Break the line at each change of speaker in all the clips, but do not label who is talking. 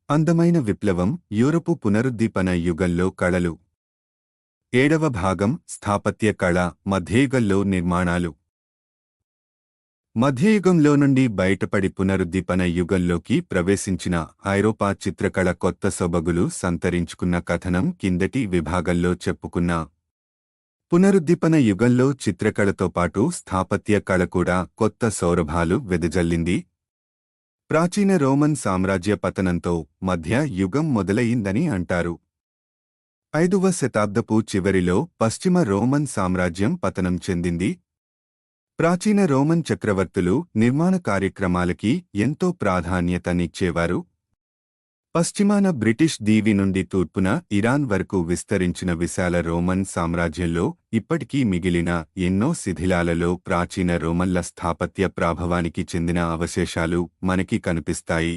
అందమైన విప్లవం యూరపు పునరుద్దీపన యుగంలో కళలు. 7వ భాగం స్థాపత్య కళ మధ్యయుగంలో నిర్మాణాలు. మధ్యయుగంలో నుండి బయటపడి పునరుద్దీపన యుగంలోకి ప్రవేశించిన ఐరోపా చిత్రకళ కొత్త సొబగులు సంతరించుకున్న కథనం కిందటి విభాగంలో చెప్పుకున్నా. పునరుద్దీపన యుగంలో చిత్రకళతో పాటు స్థాపత్య కళ కూడా కొత్త సౌరభాలు వెదజల్లింది. ప్రాచీన రోమన్ సామ్రాజ్య పతనంతో మధ్య యుగం మొదలయిందని అంటారు. 5వ శతాబ్దపు చివరిలో పశ్చిమ రోమన్ సామ్రాజ్యం పతనం చెందింది. ప్రాచీన రోమన్ చక్రవర్తులు నిర్మాణ కార్యక్రమాలకి ఎంతో ప్రాధాన్యతనిచ్చేవారు. పశ్చిమాన బ్రిటిష్ దీవి నుండి తూర్పున ఇరాన్ వరకు విస్తరించిన విశాల రోమన్ సామ్రాజ్యంలో ఇప్పటికీ మిగిలిన ఎన్నో శిథిలాలలో ప్రాచీన రోమన్ల స్థాపత్య ప్రాభవానికి చెందిన అవశేషాలు మనకి కనిపిస్తాయి.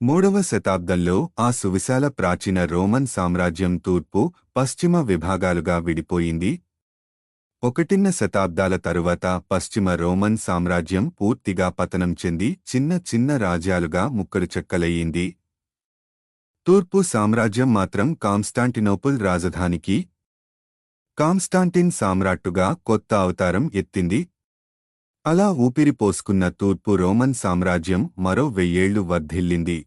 3వ శతాబ్దంలో ఆ సువిశాల ప్రాచీన రోమన్ సామ్రాజ్యం తూర్పు, పశ్చిమ విభాగాలుగా విడిపోయింది. 1వ శతాబ్దాల తరువాత పశ్చిమ రోమన్ సామ్రాజ్యం పూర్తిగా పతనం చెంది చిన్న చిన్న రాజ్యాలుగా ముక్కలుచెక్కలయ్యింది. తూర్పు సామ్రాజ్యం మాత్రం కాన్స్టాంటినోపుల్ రాజధానికి కాన్స్టాంటిన్ సామ్రాట్టుగా కొత్త అవతారం ఎత్తింది. అలా ఊపిరి పోసుకున్న తూర్పు రోమన్ సామ్రాజ్యం మరో 1000 ఏళ్లు వర్ధిల్లింది.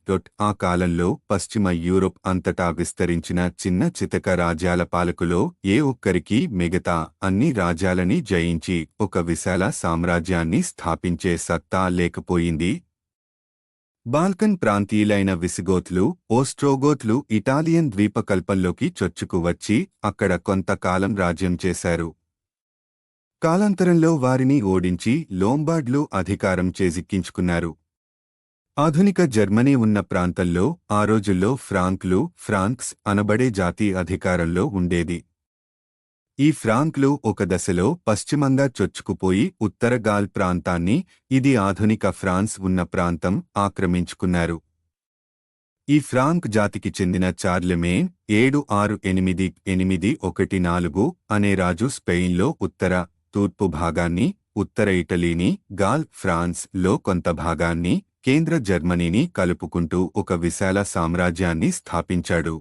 ఆ కాలంలో పశ్చిమ యూరోప్ అంతటా విస్తరించిన చిన్న చితక రాజ్యాల పాలకులో ఏ ఒక్కరికీ మిగతా అన్ని రాజ్యాలని జయించి ఒక విశాల సామ్రాజ్యాన్ని స్థాపించే సత్తా లేకపోయింది. బాల్కన్ ప్రాంతీయులైన విసిగోత్లు, ఓస్ట్రోగోత్లు ఇటాలియన్ ద్వీపకల్పంలోకి చొచ్చుకువచ్చి అక్కడ కొంతకాలం రాజ్యం చేశారు. కాలాంతరంలో వారిని ఓడించి లోంబార్డ్లు అధికారం చేజిక్కించుకున్నారు. ఆధునిక జర్మనీ ఉన్న ప్రాంతంలో ఆ రోజుల్లో ఫ్రాంక్స్ అనబడే జాతి అధికారంలో ఉండేది. ఈ ఫ్రాంక్లు ఒక దశలో పశ్చిమంగా చొచ్చుకుపోయి ఉత్తర గాల్ ప్రాంతాన్ని, ఇది ఆధునిక ఫ్రాన్స్ ఉన్న ప్రాంతం, ఆక్రమించుకున్నారు. ఈ ఫ్రాంక్ జాతికి చెందిన చార్లెమేన్ 76814 అనే రాజు స్పెయిన్లో ఉత్తర, తూర్పు భాగాన్ని, ఉత్తర ఇటలీని, గాల్, ఫ్రాన్స్ లో కొంత భాగాన్ని, కేంద్ర జర్మనీని కలుపుకుంటూ ఒక విశాల సామ్రాజ్యాన్ని స్థాపించాడు.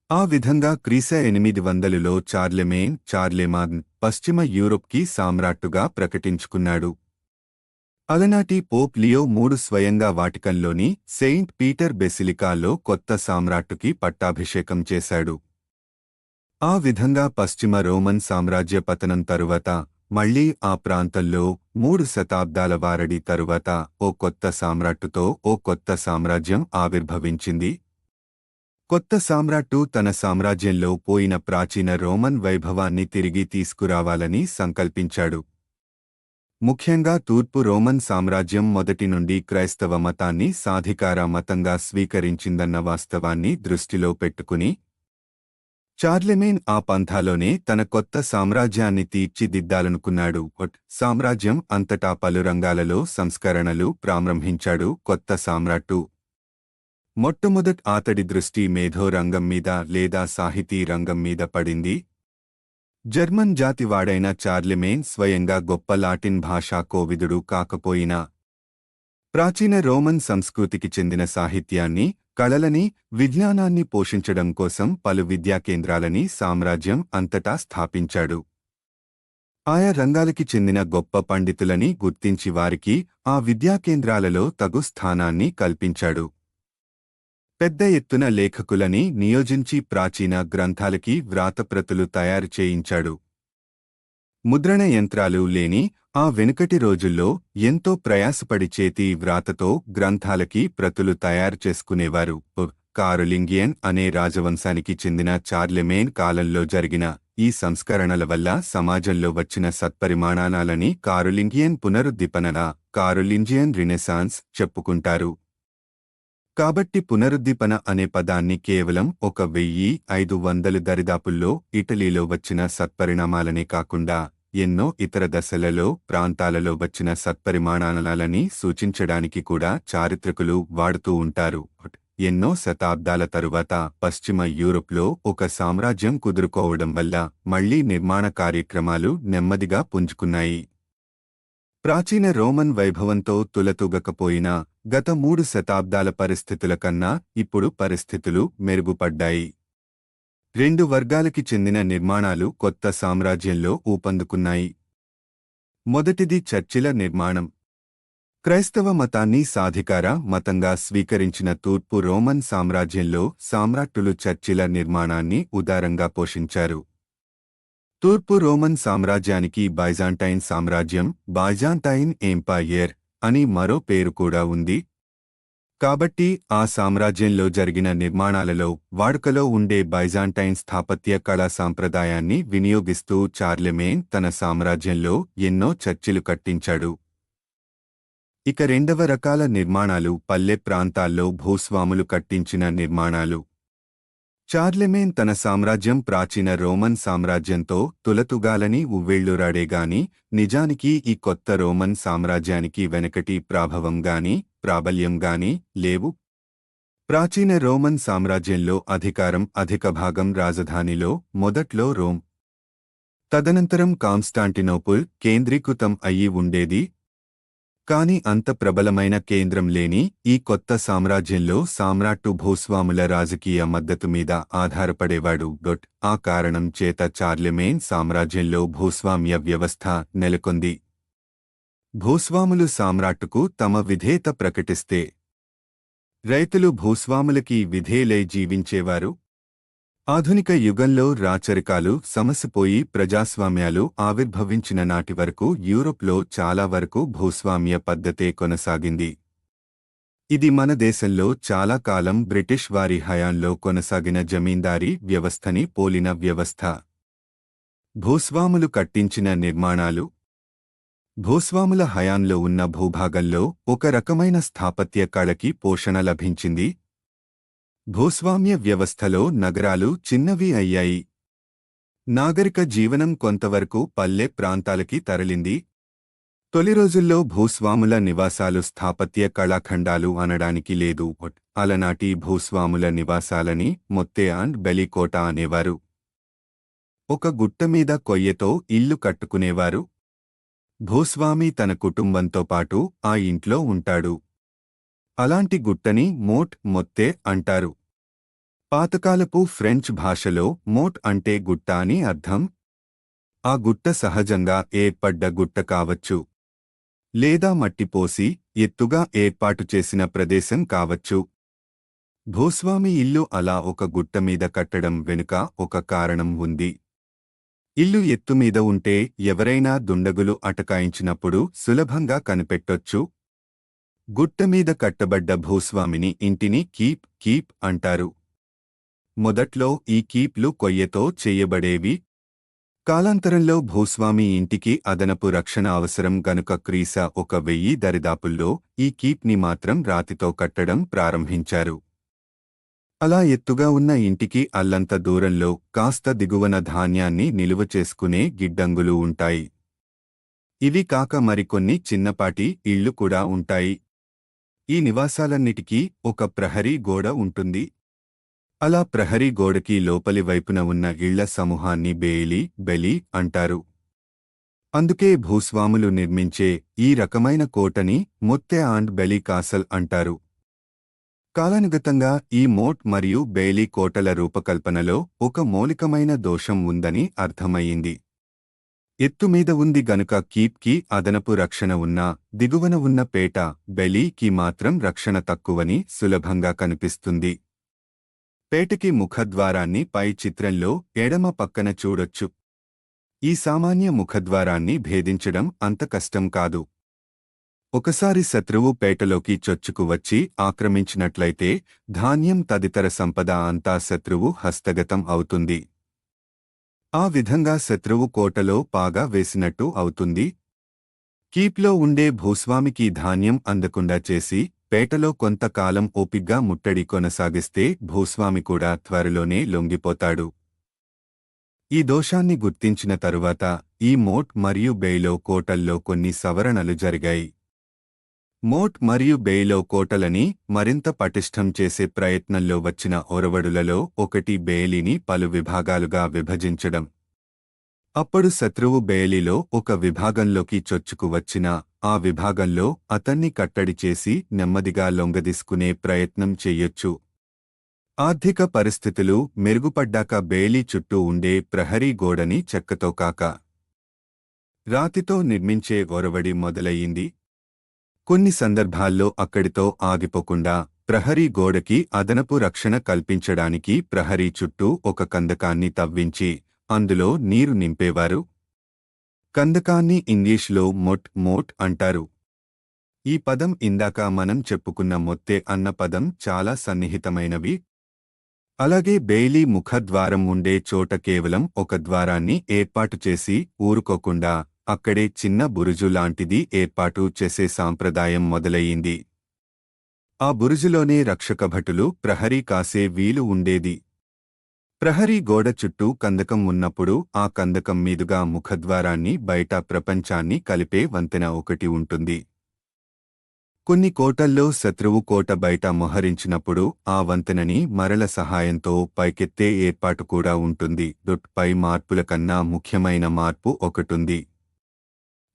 ఆ విధంగా క్రీశ 800లో చార్లెమాన్ పశ్చిమ యూరోప్కి సామ్రాట్టుగా ప్రకటించుకున్నాడు. అలనాటి పోప్ లియో III స్వయంగా వాటికన్లోని సెయింట్ పీటర్ బెసిలికాలో కొత్త సామ్రాట్టుకి పట్టాభిషేకం చేశాడు. ఆ విధంగా పశ్చిమ రోమన్ సామ్రాజ్య పతనం తరువాత మళ్లీ ఆ ప్రాంతంలో 3 శతాబ్దాల వారడి తరువాత ఓ కొత్త సామ్రాట్టుతో ఓ కొత్త సామ్రాజ్యం ఆవిర్భవించింది. కొత్త సామ్రాట్టు తన సామ్రాజ్యంలో పోయిన ప్రాచీన రోమన్ వైభవాన్ని తిరిగి తీసుకురావాలని సంకల్పించాడు. ముఖ్యంగా తూర్పు రోమన్ సామ్రాజ్యం మొదటి నుండి క్రైస్తవ మతాన్ని సాధికార మతంగా స్వీకరించిందన్న వాస్తవాన్ని దృష్టిలో పెట్టుకుని చార్లెమేన్ ఆ పంథాలోనే తన కొత్త సామ్రాజ్యాన్ని తీర్చిదిద్దాలనుకున్నాడు. సామ్రాజ్యం అంతటా పలు రంగాలలో సంస్కరణలు ప్రారంభించాడు. కొత్త సామ్రాట్టు మొట్టమొదట అతడి దృష్టి మేధో రంగం మీద లేదా సాహితీ రంగం మీద పడింది. జర్మన్ జాతివాడైన చార్లెమేన్ స్వయంగా గొప్ప లాటిన్ భాషా కోవిదుడు కాకపోయినా ప్రాచీన రోమన్ సంస్కృతికి చెందిన సాహిత్యాన్ని, కళలని, విజ్ఞానాన్ని పోషించడం కోసం పలు విద్యాకేంద్రాలని సామ్రాజ్యం అంతటా స్థాపించాడు. ఆయా రంగాలకి చెందిన గొప్ప పండితులని గుర్తించి వారికి ఆ విద్యాకేంద్రాలలో తగు స్థానాన్ని కల్పించాడు. పెద్ద ఎత్తున లేఖకులని నియోజించి ప్రాచీన గ్రంథాలకి వ్రాతప్రతులు తయారు చేయించాడు. ముద్రణ యంత్రాలు లేని ఆ వెనుకటి రోజుల్లో ఎంతో ప్రయాసపడి చేతి వ్రాతతో గ్రంథాలకి ప్రతులు తయారు చేసుకునేవారు. కారోలింగియన్ అనే రాజవంశానికి చెందిన చార్లెమేన్ కాలంలో జరిగిన ఈ సంస్కరణల వల్ల సమాజంలో వచ్చిన సత్పరిమాణాలని కారోలింగియన్ పునరుద్దీపన, కారోలింజియన్ రినెసాన్స్ చెప్పుకుంటారు. కాబట్టి పునరుద్దీపన అనే పదాన్ని కేవలం 1500 దరిదాపుల్లో ఇటలీలో వచ్చిన సత్పరిణామాలనే కాకుండా ఎన్నో ఇతర దశలలో ప్రాంతాలలో వచ్చిన సత్పరిమాణాలని సూచించడానికి కూడా చారిత్రకులు వాడుతూ ఉంటారు. ఎన్నో శతాబ్దాల తరువాత పశ్చిమ యూరోప్లో ఒక సామ్రాజ్యం కుదురుకోవడం వల్ల మళ్లీ నిర్మాణ కార్యక్రమాలు నెమ్మదిగా పుంజుకున్నాయి. ప్రాచీన రోమన్ వైభవంతో తులతూగకపోయినా గత 3 శతాబ్దాల పరిస్థితుల కన్నా ఇప్పుడు పరిస్థితులు మెరుగుపడ్డాయి. 2 వర్గాలకి చెందిన నిర్మాణాలు కొత్త సామ్రాజ్యంలో ఊపందుకున్నాయి. మొదటిది చర్చిల నిర్మాణం. క్రైస్తవ మతాన్ని సాధికార మతంగా స్వీకరించిన తూర్పు రోమన్ సామ్రాజ్యంలో సామ్రాట్టులు చర్చిల నిర్మాణాన్ని ఉదారంగా పోషించారు. తూర్పు రోమన్ సామ్రాజ్యానికి బైజాంటైన్ సామ్రాజ్యం, బైజాంటైన్ ఎంపైర్ అని మరో పేరు కూడా ఉంది. కాబట్టి ఆ సామ్రాజ్యంలో జరిగిన నిర్మాణాలలో వాడుకలో ఉండే బైజాంటైన్ స్థాపత్య కళా సాంప్రదాయాన్ని వినియోగిస్తూ చార్లెమేన్ తన సామ్రాజ్యంలో ఎన్నో చర్చిలు కట్టించాడు. ఇక రెండవ రకాల నిర్మాణాలు పల్లె ప్రాంతాల్లో భూస్వాములు కట్టించిన నిర్మాణాలు. చార్లెమేన్ తన సామ్రాజ్యం ప్రాచీన రోమన్ సామ్రాజ్యంతో తులతుగాలని ఉవ్వేళ్లురాడేగాని నిజానికి ఈ కొత్త రోమన్ సామ్రాజ్యానికి వెనకటి ప్రాబల్యంగాని లేవు. ప్రాచీన రోమన్ సామ్రాజ్యంలో అధిక భాగం రాజధానిలో మొదట్లో రోమ్, తదనంతరం కాన్స్టాంటినోపుల్ కేంద్రీకృతం అయ్యి ఉండేది. కాని అంత ప్రబలమైన కేంద్రం లేని ఈ కొత్త సామ్రాజ్యంలో సామ్రాట్టు భూస్వాముల రాజకీయ మద్దతు మీద ఆధారపడేవాడు. ఆ కారణం చేత చార్లెమేన్ సామ్రాజ్యంలో భూస్వామ్య వ్యవస్థ నెలకొంది. భూస్వాములు సామ్రాట్టుకు తమ విధేయత ప్రకటిస్తే రైతులు భూస్వాములకి విధేయులై జీవించేవారు. ఆధునిక యుగంలో రాచరికాలు సమసిపోయి ప్రజాస్వామ్యాలు ఆవిర్భవించిన నాటి వరకు యూరోప్లో చాలా వరకు భూస్వామ్య పద్ధతే కొనసాగింది. ఇది మన దేశంలో చాలా కాలం బ్రిటిష్ వారి హయాంలో కొనసాగిన జమీందారీ వ్యవస్థని పోలిన వ్యవస్థ. భూస్వాములు కట్టించిన నిర్మాణాలు. భూస్వాముల హయాంలో ఉన్న భూభాగంలో ఒక రకమైన స్థాపత్య కళకి పోషణ లభించింది. భూస్వామ్య వ్యవస్థలో నగరాలు చిన్నవి అయ్యాయి. నాగరిక జీవనం కొంతవరకు పల్లె ప్రాంతాలకి తరలింది. తొలి రోజుల్లో భూస్వాముల నివాసాలు స్థాపత్య కళాఖండాలు అనడానికి లేదు. అలనాటి భూస్వాముల నివాసాలని మొత్తె అండ్ బెలికోట అనేవారు. ఒక గుట్టమీద కొయ్యతో ఇల్లు కట్టుకునేవారు. భూస్వామి తన కుటుంబంతో పాటు ఆ ఇంట్లో ఉంటాడు. అలాంటి గుట్టని మొత్తె అంటారు. పాతకాలపు ఫ్రెంచ్ భాషలో మోట్ అంటే గుట్ట అని అర్థం. ఆ గుట్ట సహజంగా ఏర్పడ్డ గుట్ట కావచ్చు, లేదా మట్టిపోసి ఎత్తుగా ఏర్పాటు చేసిన ప్రదేశం కావచ్చు. భూస్వామి ఇల్లు అలా ఒక గుట్టమీద కట్టడం వెనుక ఒక కారణం ఉంది. ఇల్లు ఎత్తుమీద ఉంటే ఎవరైనా దుండగులు అటకాయించినప్పుడు సులభంగా కనిపెట్టొచ్చు. గుట్టమీద కట్టబడ్డ భూస్వామిని ఇంటిని కీప్ అంటారు. మొదట్లో ఈ కీప్లు కొయ్యతో చెయ్యబడేవి. కాలాంతరంలో భూస్వామి ఇంటికి అదనపు రక్షణ అవసరం గనుక క్రీశ 1000 దరిదాపుల్లో ఈ కీప్ని మాత్రం రాతితో కట్టడం ప్రారంభించారు. అలా ఎత్తుగా ఉన్న ఇంటికి అల్లంత దూరంలో కాస్త దిగువన ధాన్యాన్ని నిలువ చేసుకునే గిడ్డంగులు ఉంటాయి. ఇవి కాక మరికొన్ని చిన్నపాటి ఇళ్లు కూడా ఉంటాయి. ఈ నివాసాలన్నిటికీ ఒక ప్రహరీ గోడ ఉంటుంది. అలా ప్రహరీ గోడకి లోపలి వైపున ఉన్న ఇళ్ల సమూహాన్ని బెలి అంటారు. అందుకే భూస్వాములు నిర్మించే ఈ రకమైన కోటని మొత్తె అండ్ బెలి కాసల్ అంటారు. కాలానుగతంగా ఈ మోట్ మరియు బెయిలీ కోటల రూపకల్పనలో ఒక మౌలికమైన దోషం ఉందని అర్థమయ్యింది. ఎత్తుమీద ఉంది గనుక కీప్కి అదనపు రక్షణ ఉన్నా దిగువన ఉన్న పేట బెలీకి మాత్రం రక్షణ తక్కువని సులభంగా కనిపిస్తుంది. పేటకి ముఖద్వారాన్ని పై చిత్రంలో ఎడమ పక్కన చూడొచ్చు. ఈ సామాన్య ముఖద్వారాన్ని భేదించడం అంత కష్టం కాదు. ఒకసారి శత్రువు పేటలోకి చొచ్చుకు వచ్చి ఆక్రమించినట్లయితే ధాన్యం తదితర సంపద అంతా శత్రువు హస్తగతం అవుతుంది. ఆ విధంగా శత్రువు కోటలో పాగా వేసినట్టు అవుతుంది. కీప్లో ఉండే భూస్వామికి ధాన్యం అందకుండా చేసి పేటలో కొంతకాలం ఓపిగ్గా ముట్టడి కొనసాగిస్తే భూస్వామి కూడా త్వరలోనే లొంగిపోతాడు. ఈ దోషాన్ని గుర్తించిన తరువాత ఈ మోట్ మరియు బెయిలో కోటల్లో కొన్ని సవరణలు జరిగాయి. మోట్ మరియు బెయిలో కోటలని మరింత పటిష్టం చేసే ప్రయత్నంలో వచ్చిన ఒరవడులలో ఒకటి బెయిలీని పలు విభాగాలుగా విభజించడం. అప్పుడు శత్రువు బేలిలో ఒక విభాగంలోకి చొచ్చుకు వచ్చినా ఆ విభాగంలో అతన్ని కట్టడి చేసి నెమ్మదిగా లొంగదీసుకునే ప్రయత్నం చెయ్యొచ్చు. ఆర్థిక పరిస్థితులు మెరుగుపడ్డాక బేలీ చుట్టూ ఉండే ప్రహరీ గోడని చెక్కతో కాక రాతితో నిర్మించే ఒరవడి మొదలయ్యింది. కొన్ని సందర్భాల్లో అక్కడితో ఆగిపోకుండా ప్రహరీ గోడకి అదనపు రక్షణ కల్పించడానికి ప్రహరీ చుట్టూ ఒక కందకాన్ని తవ్వించి అందులో నీరు నింపేవారు. కందకాన్ని ఇంగ్లీష్లో మోట్ అంటారు. ఈ పదం ఇందాక మనం చెప్పుకున్న మొత్తె అన్న పదం చాలా సన్నిహితమైనవి. అలాగే బెయిలీ ముఖద్వారం ఉండే చోట కేవలం ఒక ద్వారాన్ని ఏర్పాటు చేసి ఊరుకోకుండా అక్కడే చిన్న బురుజు లాంటిది ఏర్పాటు చేసే సాంప్రదాయం మొదలయ్యింది. ఆ బురుజులోనే రక్షకభటులు ప్రహరీ కాసే వీలు ఉండేది. ప్రహరీ గోడ చుట్టూ కందకం ఉన్నప్పుడు ఆ కందకం మీదుగా ముఖద్వారాన్ని బయట ప్రపంచాన్ని కలిపే వంతెన ఒకటి ఉంటుంది. కొన్ని కోటల్లో శత్రువు కోట బయట మోహరించినప్పుడు ఆ వంతెనని మరల సహాయంతో పైకెత్తే ఏర్పాటు కూడా ఉంటుంది. పై మార్పుల కన్నా ముఖ్యమైన మార్పు ఒకటుంది.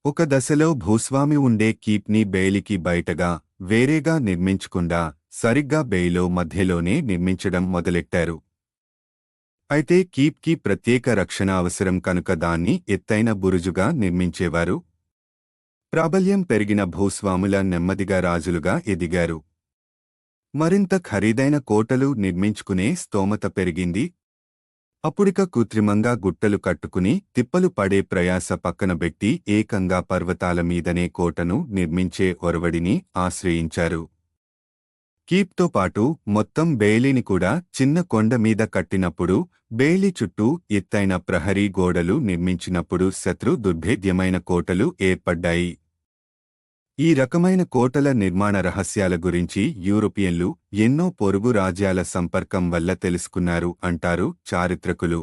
ఒక దశలో భూస్వామి ఉండే కీప్ని బెయిలీకి బయటగా వేరేగా నిర్మించకుండా సరిగ్గా బెయిలో మధ్యలోనే నిర్మించడం మొదలెట్టారు. అయితే కీప్కి ప్రత్యేక రక్షణ అవసరం కనుక దాన్ని ఎత్తైన బురుజుగా నిర్మించేవారు. ప్రాబల్యం పెరిగిన భూస్వాముల నెమ్మదిగా రాజులుగా ఎదిగారు. మరింత ఖరీదైన కోటలు నిర్మించుకునే స్తోమత పెరిగింది. అప్పుడిక కృత్రిమంగా గుట్టలు కట్టుకుని తిప్పలు పడే ప్రయాస పక్కనబెట్టి ఏకంగా పర్వతాల మీదనే కోటను నిర్మించే ఒరవడిని ఆశ్రయించారు. కీప్తో పాటు మొత్తం బెయిలీని కూడా చిన్న కొండ మీద కట్టినప్పుడు, బెయిలీ చుట్టూ ఎత్తైన ప్రహరీ గోడలు నిర్మించినప్పుడు శత్రు దుర్భేద్యమైన కోటలు ఏర్పడ్డాయి. ఈ రకమైన కోటల నిర్మాణ రహస్యాల గురించి యూరోపియన్లు ఎన్నో పొరుగు రాజ్యాల సంపర్కం వల్ల తెలుసుకున్నారు అంటారు చారిత్రకులు.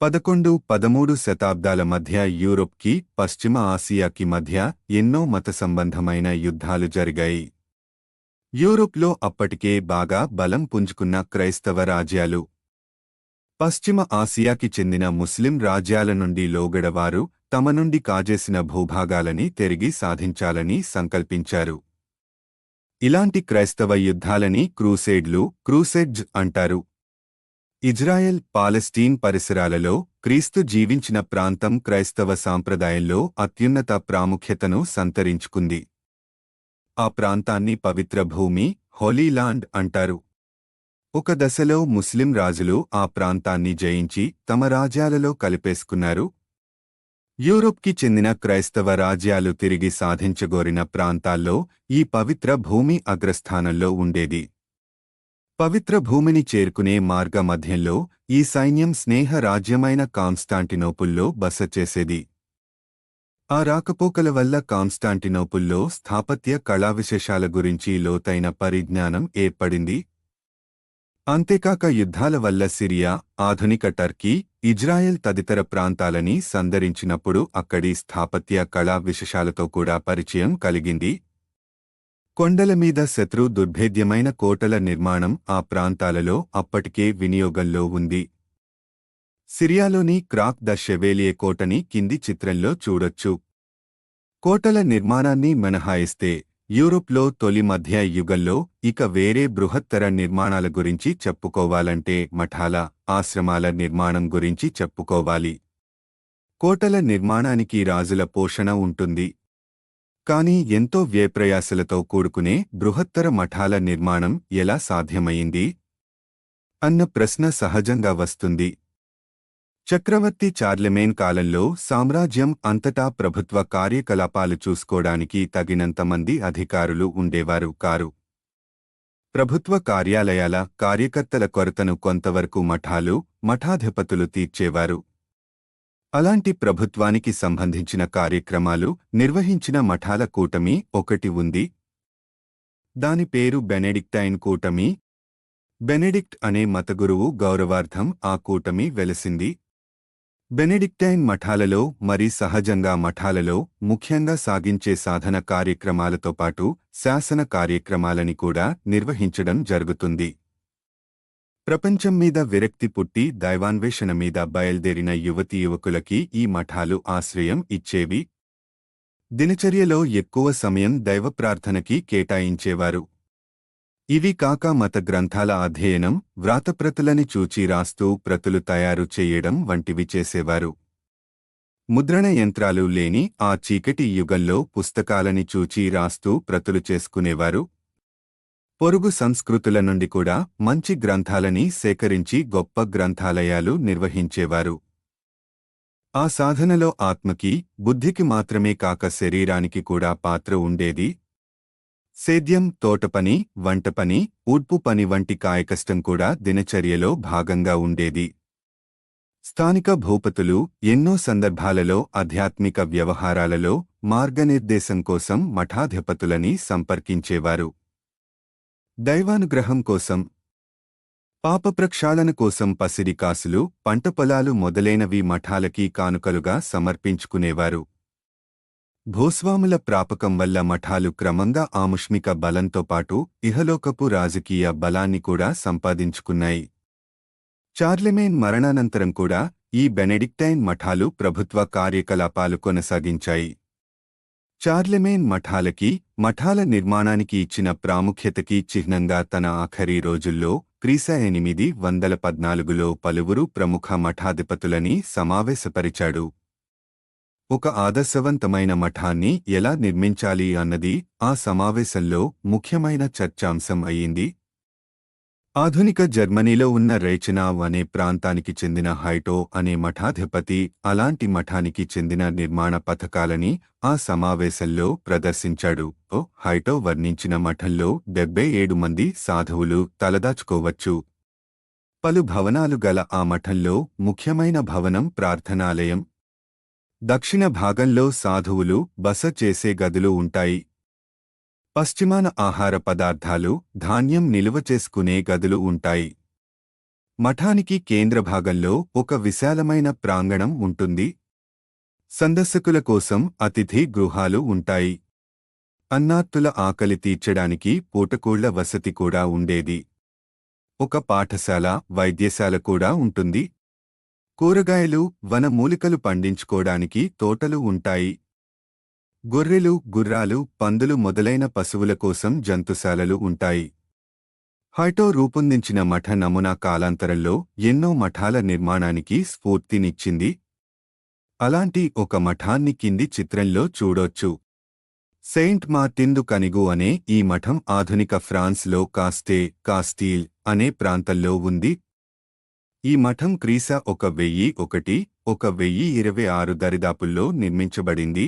11-13 శతాబ్దాల మధ్య యూరోప్కి పశ్చిమ ఆసియాకి మధ్య ఎన్నో మత సంబంధమైన యుద్ధాలు జరిగాయి. యూరోప్లో అప్పటికే బాగా బలం పుంజుకున్న క్రైస్తవ రాజ్యాలు పశ్చిమ ఆసియాకి చెందిన ముస్లిం రాజ్యాల నుండి లోగడవారు తమ నుండి కాజేసిన భూభాగాలని తిరిగి సాధించాలని సంకల్పించారు. ఇలాంటి క్రైస్తవ యుద్ధాలని క్రూసేడ్జ్ అంటారు. ఇజ్రాయెల్, పాలెస్టీన్ పరిసరాలలో క్రీస్తు జీవించిన ప్రాంతం క్రైస్తవ సాంప్రదాయంలో అత్యున్నత ప్రాముఖ్యతను సంతరించుకుంది. ఆ ప్రాంతాన్ని పవిత్ర భూమి, హోలీలాండ్ అంటారు. ఒక దశలో ముస్లిం రాజులు ఆ ప్రాంతాన్ని జయించి తమ రాజ్యాలలో కలిపేసుకున్నారు. యూరోప్కి చెందిన క్రైస్తవ రాజ్యాలు తిరిగి సాధించగోరిన ప్రాంతాల్లో ఈ పవిత్ర భూమి అగ్రస్థానంలో ఉండేది. పవిత్ర భూమిని చేరుకునే మార్గ మధ్యంలో ఈ సైన్యం స్నేహ రాజ్యమైన కాన్స్టాంటినోపుల్లో బస చేసేది. ఆ రాకపోకల వల్ల కాన్స్టాంటినోపుల్లో స్థాపత్య కళావిశేషాల గురించి లోతైన పరిజ్ఞానం ఏర్పడింది. అంతేకాక యుద్ధాల వల్ల సిరియా, ఆధునిక టర్కీ, ఇజ్రాయెల్ తదితర ప్రాంతాలని సందర్శించినప్పుడు అక్కడి స్థాపత్య కళా విశేషాలతో కూడా పరిచయం కలిగింది. కొండల మీద శత్రు దుర్భేద్యమైన కోటల నిర్మాణం ఆ ప్రాంతాలలో అప్పటికే వినియోగంలో ఉంది. సిరియాలోని క్రాక్ ద షెవేలియే కోటని కింది చిత్రంలో చూడొచ్చు. కోటల నిర్మాణాన్ని మినహాయిస్తే యూరోప్లో తొలి మధ్య యుగంలో ఇక వేరే బృహత్తర నిర్మాణాల గురించి చెప్పుకోవాలంటే మఠాల, ఆశ్రమాల నిర్మాణం గురించి చెప్పుకోవాలి. కోటల నిర్మాణానికి రాజుల పోషణ ఉంటుంది. కానీ ఎంతో వ్యయప్రయాసలతో కూడుకునే బృహత్తర మఠాల నిర్మాణం ఎలా సాధ్యమయ్యింది అన్న ప్రశ్న సహజంగా వస్తుంది. చక్రవర్తి చార్లెమేన్ కాలంలో సామ్రాజ్యం అంతటా ప్రభుత్వ కార్యకలాపాలు చూసుకోవడానికి తగినంత మంది అధికారులు ఉండేవారు కారు. ప్రభుత్వ కార్యాలయాల కార్యకర్తల కొరతను కొంతవరకు మఠాధిపతులు తీర్చేవారు. అలాంటి ప్రభుత్వానికి సంబంధించిన కార్యక్రమాలు నిర్వహించిన మఠాల కూటమి ఒకటి ఉంది. దాని పేరు బెనెడిక్టైన్ కూటమి. బెనెడిక్ట్ అనే మతగురువు గౌరవార్థం ఆ కూటమి వెలసింది. బెనెడిక్టైన్ మఠాలలో మరి సహజంగా మఠాలలో ముఖ్యంగా సాగించే సాధన కార్యక్రమాలతో పాటు శాసన కార్యక్రమాలని కూడా నిర్వహించడం జరుగుతుంది. ప్రపంచం మీద విరక్తి పుట్టి దైవాన్వేషణ మీద బయల్దేరిన యువతీ యువకులకి ఈ మఠాలు ఆశ్రయం ఇచ్చేవి. దినచర్యలో ఎక్కువ సమయం దైవ ప్రార్థనకి కేటాయించేవారు. ఇవి కాక మత గ్రంథాల అధ్యయనం, వ్రాతప్రతులని చూచి రాస్తూ ప్రతులు తయారు చేయడం వంటివి చేసేవారు. ముద్రణ యంత్రాలు లేని ఆ చీకటి యుగంలో పుస్తకాలని చూచి రాస్తూ ప్రతులు చేసుకునేవారు. పొరుగు సంస్కృతుల నుండి కూడా మంచి గ్రంథాలని సేకరించి గొప్ప గ్రంథాలయాలు నిర్వహించేవారు. ఆ సాధనలో ఆత్మకి, బుద్ధికి మాత్రమే కాక శరీరానికి కూడా పాత్ర ఉండేది. సేద్యం, తోటపని, వంటపని, ఊడ్పు పని వంటి కాయకష్టం కూడా దినచర్యలో భాగంగా ఉండేది. స్థానిక భూపతులు ఎన్నో సందర్భాలలో ఆధ్యాత్మిక వ్యవహారాలలో మార్గనిర్దేశం కోసం మఠాధిపతులని సంపర్కించేవారు. దైవానుగ్రహం కోసం, పాపప్రక్షాళన కోసం పసిడి కాసులు, పంట పొలాలు మొదలైనవి మఠాలకి కానుకలుగా సమర్పించుకునేవారు. భూస్వాముల ప్రాపకం వల్ల మఠాలు క్రమంగా ఆముష్మిక బలంతో పాటు ఇహలోకపు రాజకీయ బలాన్ని కూడా సంపాదించుకున్నాయి. చార్లెమేన్ మరణానంతరం కూడా ఈ బెనెడిక్టైన్ మఠాలు ప్రభుత్వ కార్యకలాపాలు కొనసాగించాయి. చార్లెమేన్ మఠాలకి, మఠాల నిర్మాణానికి ఇచ్చిన ప్రాముఖ్యతకి చిహ్నంగా తన ఆఖరి రోజుల్లో క్రీశ 814లో పలువురు ప్రముఖ మఠాధిపతులని సమావేశపరిచాడు. ఒక ఆదర్శవంతమైన మఠాన్ని ఎలా నిర్మించాలి అన్నది ఆ సమావేశంలో ముఖ్యమైన చర్చాంశం అయింది. ఆధునిక జర్మనీలో ఉన్న రైచెనావ్ అనే ప్రాంతానికి చెందిన హైటో అనే మఠాధిపతి అలాంటి మఠానికి చెందిన నిర్మాణ పథకాలని ఆ సమావేశంలో ప్రదర్శించాడు. హైటో వర్ణించిన మఠంలో 77 మంది సాధువులు తలదాచుకోవచ్చు. పలు భవనాలు గల ఆ మఠంలో ముఖ్యమైన భవనం ప్రార్థనాలయం. దక్షిణ భాగంలో సాధువులు బస చేసే గదులు ఉంటాయి. పశ్చిమాన ఆహార పదార్థాలు, ధాన్యం నిలువ చేసుకునే గదులు ఉంటాయి. మఠానికి కేంద్ర భాగంలో ఒక విశాలమైన ప్రాంగణం ఉంటుంది. సందర్శకుల కోసం అతిథి గృహాలు ఉంటాయి. అన్నార్తుల ఆకలి తీర్చడానికి పూటకూళ్ల వసతి కూడా ఉండేది. ఒక పాఠశాల, వైద్యశాల కూడా ఉంటుంది. కూరగాయలు, వన మూలికలు పండించుకోడానికి తోటలు ఉంటాయి. గొర్రెలు, గుర్రాలు, పందులు మొదలైన పశువుల కోసం జంతుశాలలు ఉంటాయి. హైటో రూపొందించిన మఠ నమూనా కాలాంతరంలో ఎన్నో మఠాల నిర్మాణానికి స్ఫూర్తినిచ్చింది. అలాంటి ఒక మఠాన్ని కింది చిత్రంలో చూడొచ్చు. సెయింట్ మార్టిన్ దు కనిగు అనే ఈ మఠం ఆధునిక ఫ్రాన్స్లో కాస్టీల్ అనే ప్రాంతంలో ఉంది. ఈ మఠం క్రీశ 1001–1026 దరిదాపుల్లో నిర్మించబడింది.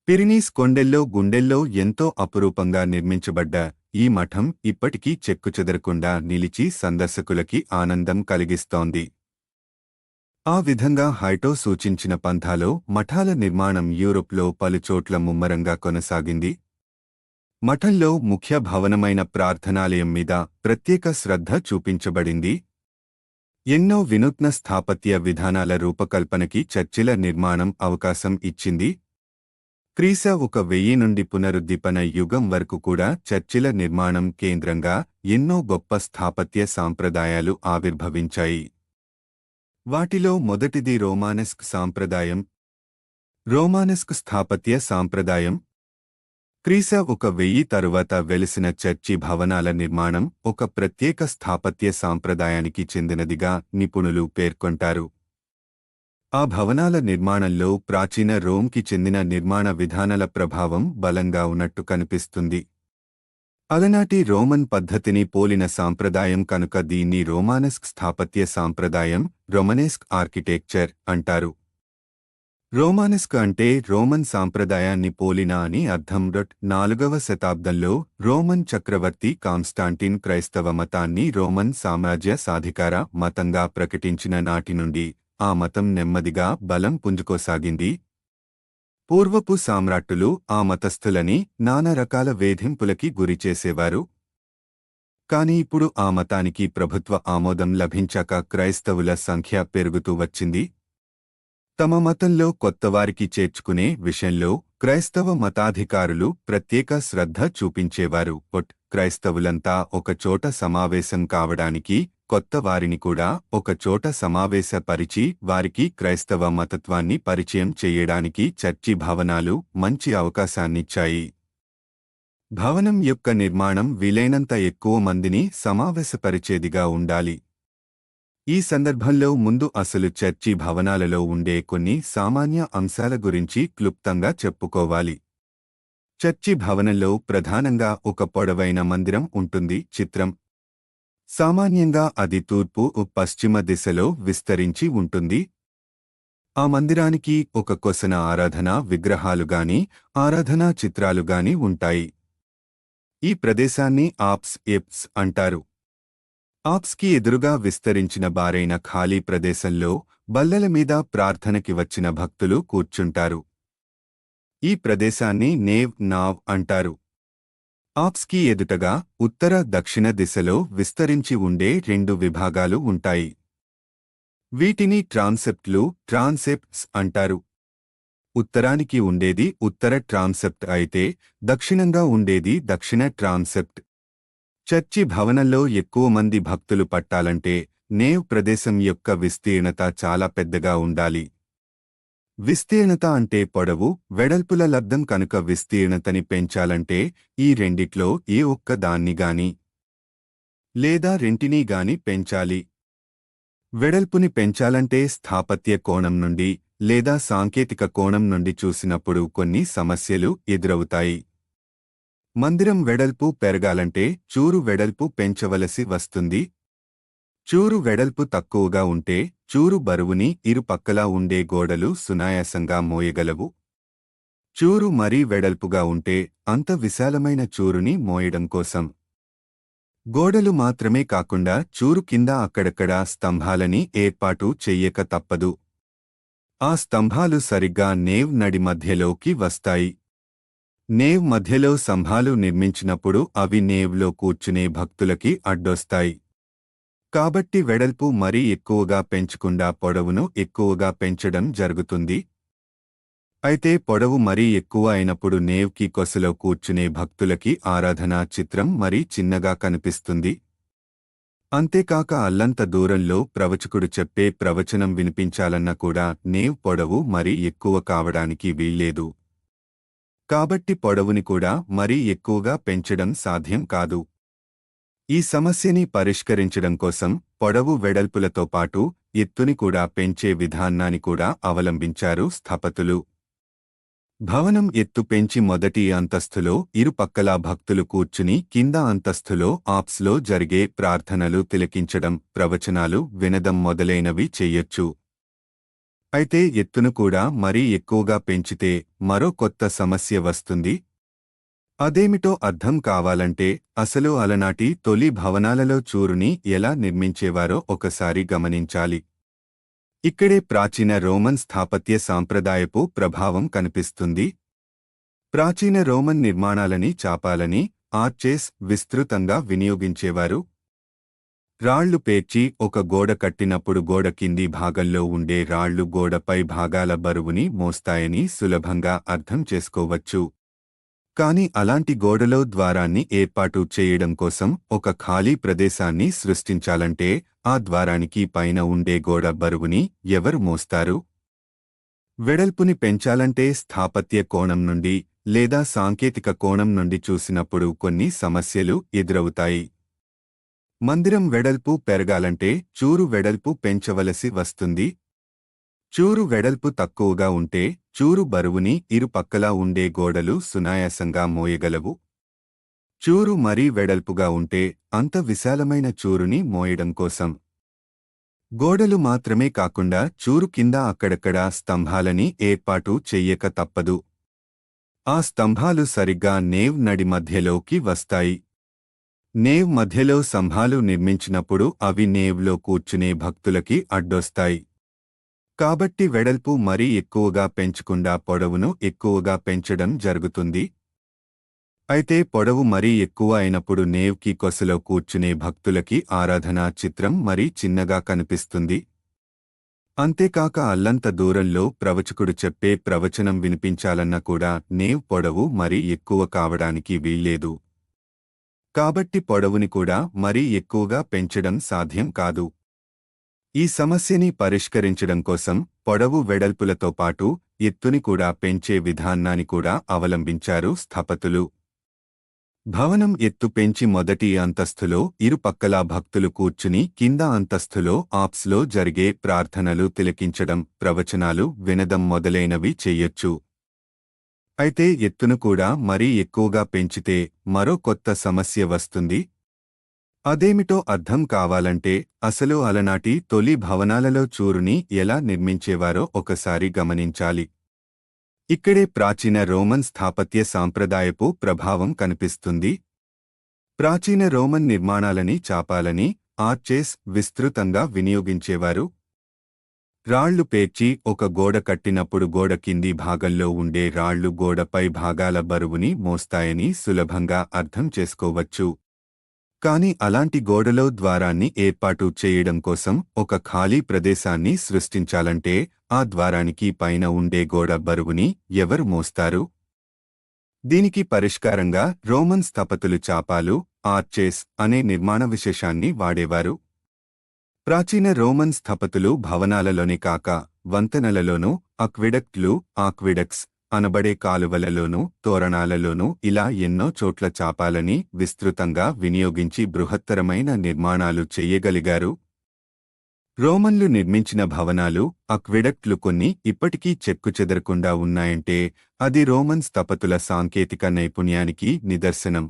పిరినీస్ కొండల్లో గుండెల్లో ఎంతో అపురూపంగా నిర్మించబడ్డ ఈ మఠం ఇప్పటికీ చెక్కుచెదరకుండా నిలిచి సందర్శకులకి ఆనందం కలిగిస్తోంది. ఆ విధంగా హైటో సూచించిన పంథాలో మఠాల నిర్మాణం యూరోప్లో పలుచోట్ల ముమ్మరంగా కొనసాగింది. మఠంలో ముఖ్య భవనమైన ప్రార్థనాలయం మీద ప్రత్యేక శ్రద్ధ చూపించబడింది. ఎన్నో వినూత్న స్థాపత్య విధానాల రూపకల్పనకి చర్చిల నిర్మాణం అవకాశం ఇచ్చింది. క్రీశ 1000 నుండి పునరుద్దీపన యుగం వరకు కూడా చర్చిల నిర్మాణం కేంద్రంగా ఎన్నో గొప్ప స్థాపత్య సాంప్రదాయాలు ఆవిర్భవించాయి. వాటిలో మొదటిది రోమానెస్క్ సాంప్రదాయం. రోమానెస్క్ స్థాపత్య సాంప్రదాయం క్రీశ 1000 తరువాత వెలిసిన చర్చి భవనాల నిర్మాణం ఒక ప్రత్యేక స్థాపత్య సాంప్రదాయానికి చెందినదిగా నిపుణులు పేర్కొంటారు. ఆ భవనాల నిర్మాణంలో ప్రాచీన రోమ్కి చెందిన నిర్మాణ విధానాల ప్రభావం బలంగా ఉన్నట్టు కనిపిస్తుంది. అలనాటి రోమన్ పద్ధతిని పోలిన సాంప్రదాయం కనుక దీన్ని రోమానెస్క్ స్థాపత్య సాంప్రదాయం, రొమనేస్క్ ఆర్కిటెక్చర్ అంటారు. రోమానెస్క్ అంటే రోమన్ సాంప్రదాయాన్ని పోలిన అని అర్థం. 4వ శతాబ్దంలో రోమన్ చక్రవర్తి కాన్స్టాంటిన్ క్రైస్తవ మతాన్ని రోమన్ సామ్రాజ్య సాధికార మతంగా ప్రకటించిన నాటి నుండి ఆ మతం నెమ్మదిగా బలం పుంజుకోసాగింది. పూర్వపు సామ్రాట్టులు ఆ మతస్థులని నానా రకాల వేధింపులకి గురిచేసేవారు. కాని ఇప్పుడు ఆ మతానికి ప్రభుత్వ ఆమోదం లభించాక క్రైస్తవుల సంఖ్య పెరుగుతూ వచ్చింది. తమ మతంలో కొత్తవారికి చేర్చుకునే విషయంలో క్రైస్తవ మతాధికారులు ప్రత్యేక శ్రద్ధ చూపించేవారు. క్రైస్తవులంతా ఒకచోట సమావేశం కావడానికి కొత్త వారిని కూడా ఒక చోట సమావేశపరిచి వారికి క్రైస్తవ మతత్వాన్ని పరిచయం చేయడానికి చర్చి భవనాలు మంచి అవకాశాన్నిచ్చాయి. భవనం యొక్క నిర్మాణం వీలైనంత ఎక్కువ మందిని సమావేశపరిచేదిగా ఉండాలి. ఈ సందర్భంలో ముందు అసలు చర్చి భవనాలలో ఉండే కొన్ని సామాన్య అంశాల గురించి క్లుప్తంగా చెప్పుకోవాలి. చర్చి భవనంలో ప్రధానంగా ఒక పొడవైన మందిరం ఉంటుంది. చిత్రం సామాన్యంగా అది తూర్పు పశ్చిమ దిశలో విస్తరించి ఉంటుంది. ఆ మందిరానికి ఒక కొసన ఆరాధనా విగ్రహాలుగాని ఆరాధనా చిత్రాలుగాని ఉంటాయి. ఈ ప్రదేశాన్ని ఆప్స్ ఎప్స్ అంటారు. ఆప్స్కి ఎదురుగా విస్తరించిన బారైన ఖాళీ ప్రదేశంలో బల్లల మీద ప్రార్థనకి వచ్చిన భక్తులు కూర్చుంటారు. ఈ ప్రదేశాన్ని నేవ్ నావ్ అంటారు. ఆప్స్కి ఎదుటగా ఉత్తర దక్షిణ దిశలో విస్తరించి ఉండే 2 విభాగాలు ఉంటాయి. వీటిని ట్రాన్సెప్ట్లు ట్రాన్సెప్ట్స్ అంటారు. ఉత్తరానికి ఉండేది ఉత్తర ట్రాన్సెప్ట్ అయితే దక్షిణంగా ఉండేది దక్షిణ ట్రాన్సెప్ట్. చర్చి భవనంలో ఎక్కువ మంది భక్తులు పట్టాలంటే నేవ్ ప్రదేశం యొక్క విస్తీర్ణత చాలా పెద్దగా ఉండాలి. విస్తీర్ణత అంటే పొడవు వెడల్పుల లబ్ధం కనుక విస్తీర్ణతని పెంచాలంటే ఈ రెండిట్లో ఏ ఒక్క దాన్ని గాని లేదా రెంటినీ గాని పెంచాలి. వెడల్పుని పెంచాలంటే స్థాపత్య కోణం నుండి లేదా సాంకేతిక కోణం నుండి చూసినప్పుడు కొన్ని సమస్యలు ఎదురవుతాయి. మందిరం వెడల్పు పెరగాలంటే చూరు వెడల్పు పెంచవలసి వస్తుంది. చూరు వెడల్పు తక్కువగా ఉంటే చూరు బరువుని ఇరుపక్కలా ఉండే గోడలు సునాయాసంగా మోయగలవు. చూరు మరీ వెడల్పుగా ఉంటే అంత విశాలమైన చూరుని మోయడం కోసం గోడలు మాత్రమే కాకుండా చూరు కింద అక్కడక్కడా స్తంభాలని ఏర్పాటు చెయ్యక తప్పదు. ఆ స్తంభాలు సరిగ్గా నేవ్ నడి మధ్యలోకి వస్తాయి. నేవ్ మధ్యలో స్తంభాలు నిర్మించినప్పుడు అవి నేవ్లో కూర్చునే భక్తులకి అడ్డొస్తాయి. కాబట్టి వెడల్పు మరీ ఎక్కువగా పెంచకుండా పొడవును ఎక్కువగా పెంచడం జరుగుతుంది. అయితే పొడవు మరీ ఎక్కువ అయినప్పుడు నేవ్కి కొసలో కూర్చునే భక్తులకి ఆరాధనా చిత్రం మరీ చిన్నగా కనిపిస్తుంది. అంతేకాక అల్లంత దూరంలో ప్రవచకుడు చెప్పే ప్రవచనం వినిపించాలన్నా కూడా నేవ్ పొడవు మరీ ఎక్కువ కావడానికి వీల్లేదు. కాబట్టి పొడవుని కూడా మరీ ఎక్కువగా పెంచడం సాధ్యం కాదు. ఈ సమస్యని పరిష్కరించడం కోసం పొడవు వెడల్పులతో పాటు ఎత్తుని కూడా పెంచే విధానాన్ని కూడా అవలంబించారు స్థపతులు. భవనం ఎత్తు పెంచి మొదటి అంతస్తులో ఇరుపక్కలా భక్తులు కూర్చుని కింద అంతస్తులో ఆప్స్లో జరిగే ప్రార్థనలు తిలకించడం ప్రవచనాలు వినడం మొదలైనవి చెయ్యొచ్చు. అయితే ఎత్తును కూడా మరీ ఎక్కువగా పెంచితే మరో కొత్త సమస్య వస్తుంది. అదేమిటో అర్థం కావాలంటే అసలు అలనాటి తొలి భవనాలలో చూరుని ఎలా నిర్మించేవారో ఒకసారి గమనించాలి. ఇక్కడే ప్రాచీన రోమన్ స్థాపత్య సాంప్రదాయపు ప్రభావం కనిపిస్తుంది. ప్రాచీన రోమన్ నిర్మాణాలని చాపాలని ఆర్చెస్ విస్తృతంగా వినియోగించేవారు. రాళ్లు పేర్చి ఒక గోడ కట్టినప్పుడు గోడ కింది భాగంలో ఉండే రాళ్లు గోడపై భాగాల బరువుని మోస్తాయని సులభంగా అర్థం చేసుకోవచ్చు. కాని అలాంటి గోడలో ద్వారాన్ని ఏర్పాటు చేయడం కోసం ఒక ఖాళీ ప్రదేశాన్ని సృష్టించాలంటే ఆ ద్వారానికి పైన ఉండే గోడ బరువుని ఎవరు మోస్తారు? వెడల్పుని పెంచాలంటే స్థాపత్య కోణం నుండి లేదా సాంకేతిక కోణం నుండి చూసినప్పుడు కొన్ని సమస్యలు ఎదురవుతాయి. మందిరం వెడల్పు పెరగాలంటే చూరు వెడల్పు పెంచవలసి వస్తుంది. చూరు వెడల్పు తక్కువగా ఉంటే చూరు బరువుని ఇరుపక్కలా ఉండే గోడలు సునాయాసంగా మోయగలవు. చూరు మరీ వెడల్పుగా ఉంటే అంత విశాలమైన చూరుని మోయడం కోసం గోడలు మాత్రమే కాకుండా చూరు కింద అక్కడక్కడా స్తంభాలని ఏర్పాటు చెయ్యక తప్పదు. ఆ స్తంభాలు సరిగ్గా నేవ్ నడి మధ్యలోకి వస్తాయి. నేవ్ మధ్యలో స్తంభాలు నిర్మించినప్పుడు అవి నేవ్లో కూర్చునే భక్తులకి అడ్డొస్తాయి. కాబట్టి వెడల్పు మరీ ఎక్కువగా పెంచకుండా పొడవును ఎక్కువగా పెంచడం జరుగుతుంది. అయితే పొడవు మరీ ఎక్కువ అయినప్పుడు నేవ్కి కొసలో కూర్చునే భక్తులకి ఆరాధనా చిత్రం మరీ చిన్నగా కనిపిస్తుంది. అంతేకాక అల్లంత దూరంలో ప్రవచకుడు చెప్పే ప్రవచనం వినిపించాలన్నా కూడా నేవ్ పొడవు మరీ ఎక్కువ కావడానికి వీల్లేదు. కాబట్టి పొడవుని కూడా మరీ ఎక్కువగా పెంచడం సాధ్యం కాదు. ఈ సమస్యని పరిష్కరించడం కోసం పొడవు వెడల్పులతో పాటు ఎత్తుని కూడా పెంచే విధానాన్ని కూడా అవలంబించారు స్థపతులు. భవనం ఎత్తు పెంచి మొదటి అంతస్తులో ఇరుపక్కలా భక్తులు కూర్చుని కింద అంతస్తులో ఆప్స్లో జరిగే ప్రార్థనలు తిలకించడం, ప్రవచనాలు వినడం మొదలైనవి చెయ్యొచ్చు. అయితే ఎత్తును కూడా మరీ ఎక్కువగా పెంచితే మరో కొత్త సమస్య వస్తుంది. అదేమిటో అర్థం కావాలంటే అసలు అలనాటి తొలి భవనాలలో చూరుని ఎలా నిర్మించేవారో ఒకసారి గమనించాలి. ఇక్కడే ప్రాచీన రోమన్ స్థాపత్య సాంప్రదాయపు ప్రభావం కనిపిస్తుంది. ప్రాచీన రోమన్ నిర్మాణాలని చాపాలని ఆర్చెస్ విస్తృతంగా వినియోగించేవారు. రాళ్లు పేర్చి ఒక గోడ కట్టినప్పుడు గోడ కింది భాగంలో ఉండే రాళ్లు గోడపై భాగాల బరువుని మోస్తాయని సులభంగా అర్థం చేసుకోవచ్చు. కాని అలాంటి గోడలో ద్వారాన్ని ఏర్పాటు చేయడం కోసం ఒక ఖాళీ ప్రదేశాన్ని సృష్టించాలంటే ఆ ద్వారానికి పైన ఉండే గోడ బరువుని ఎవరు మోస్తారు? దీనికి పరిష్కారంగా రోమన్ స్థపతులు చాపాలు, ఆర్చెస్ అనే నిర్మాణ విశేషాన్ని వాడేవారు. ప్రాచీన రోమన్ స్థపతులు భవనాలలోనే కాక వంతెనలలోనూ అక్విడక్ట్లు, ఆక్విడక్స్ అనబడే కాలువలలోనూ తోరణాలలోనూ ఇలా ఎన్నో చోట్ల చాపాలని విస్తృతంగా వినియోగించి బృహత్తరమైన నిర్మాణాలు చెయ్యగలిగారు. రోమన్లు నిర్మించిన భవనాలు, అక్విడక్ట్లు కొన్ని ఇప్పటికీ చెక్కుచెదరకుండా ఉన్నాయంటే అది రోమన్ స్థపతుల సాంకేతిక నైపుణ్యానికి నిదర్శనం.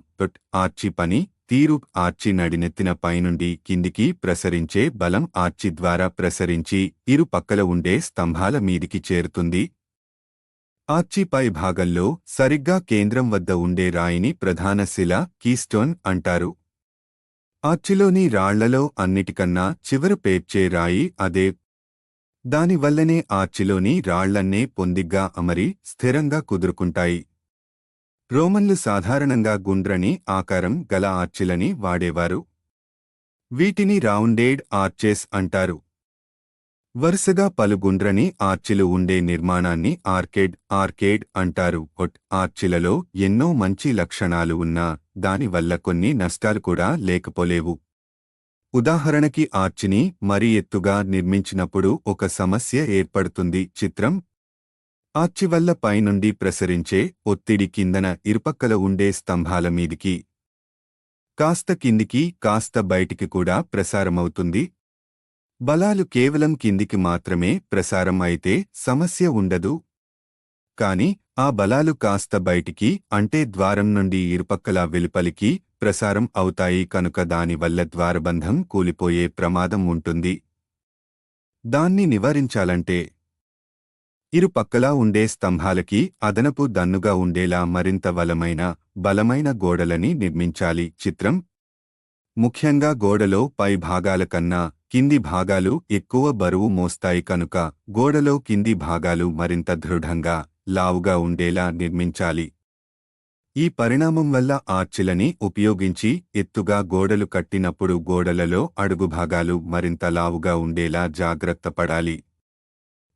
ఆర్చి పని తీరు ఆర్చి నడినెత్తిన పైనుండి కిందికి ప్రసరించే బలం ఆర్చి ద్వారా ప్రసరించి ఇరు పక్కల ఉండే స్తంభాల మీదికి చేరుతుంది. ఆర్చి పై భాగంలో సరిగ్గా కేంద్రం వద్ద ఉండే రాయిని ప్రధాన శిల కీస్టోన్ అంటారు. ఆర్చిలోని రాళ్లలో అన్నిటికన్నా చివర పేర్చే రాయి అదే. దానివల్లనే ఆర్చిలోని రాళ్లన్నే పొందిగ్గా అమరి స్థిరంగా కుదురుకుంటాయి. రోమన్లు సాధారణంగా గుండ్రని ఆకారం గల ఆర్చిలని వాడేవారు. వీటిని రౌండెడ్ ఆర్చెస్ అంటారు. వరుసగా పలు గుండ్రని ఆర్చిలు ఉండే నిర్మాణాన్ని ఆర్కేడ్ అంటారు. ఆర్చిలలో ఎన్నో మంచి లక్షణాలు ఉన్నా దానివల్ల కొన్ని నష్టాలు కూడా లేకపోలేవు. ఉదాహరణకి ఆర్చిని మరీ ఎత్తుగా నిర్మించినప్పుడు ఒక సమస్య ఏర్పడుతుంది. చిత్రం ఆర్చి వల్ల పైనుండి ప్రసరించే ఒత్తిడి కిందన ఇరుపక్కల ఉండే స్తంభాల మీదికి కాస్త కిందికి కాస్త బయటికి కూడా ప్రసారమవుతుంది. బలాలు కేవలం కిందికి మాత్రమే ప్రసారం అయితే సమస్య ఉండదు. కాని ఆ బలాలు కాస్త బయటికి అంటే ద్వారం నుండి ఇరుపక్కలా వెలుపలికి ప్రసారం అవుతాయి కనుక దానివల్ల ద్వారబంధం కూలిపోయే ప్రమాదం ఉంటుంది. దాన్ని నివారించాలంటే ఇరుపక్కలా ఉండే స్తంభాలకి అదనపు దన్నుగా ఉండేలా మరింత బలమైన గోడలని నిర్మించాలి. చిత్రం ముఖ్యంగా గోడలో పై భాగాల కన్నా కింది భాగాలు ఎక్కువ బరువు మోస్తాయి కనుక గోడలో కింది భాగాలు మరింత దృఢంగా, లావుగా ఉండేలా నిర్మించాలి. ఈ పరిణామం వల్ల ఆర్చిలని ఉపయోగించి ఎత్తుగా గోడలు కట్టినప్పుడు గోడలలో అడుగు భాగాలు మరింత లావుగా ఉండేలా జాగ్రత్త పడాలి.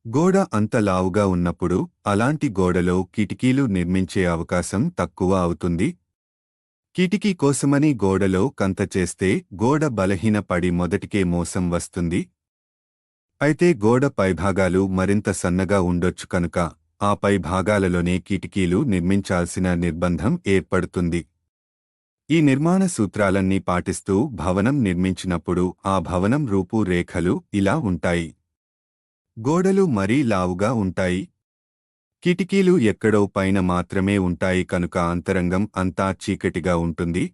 గోడ అంత లావుగా ఉన్నప్పుడు అలాంటి గోడలో కిటికీలు నిర్మించే అవకాశం తక్కువ అవుతుంది. కిటికీ కోసమని గోడలో కంత చేస్తే గోడ బలహీనపడి మొదటికే మోసం వస్తుంది. అయితే గోడ పైభాగాలు మరింత సన్నగా ఉండొచ్చు కనుక ఆ పై భాగాలలోనే కిటికీలు నిర్మించాల్సిన నిర్బంధం ఏర్పడుతుంది. ఈ నిర్మాణ సూత్రాలన్నీ పాటిస్తూ భవనం నిర్మించినప్పుడు ఆ భవనం రూపు రేఖలు ఇలా ఉంటాయి. గోడలు మరీ లావుగా ఉంటాయి. కిటికీలు ఎక్కడో పైన మాత్రమే ఉంటాయి కనుక అంతరంగం అంతా చీకటిగా ఉంటుంది.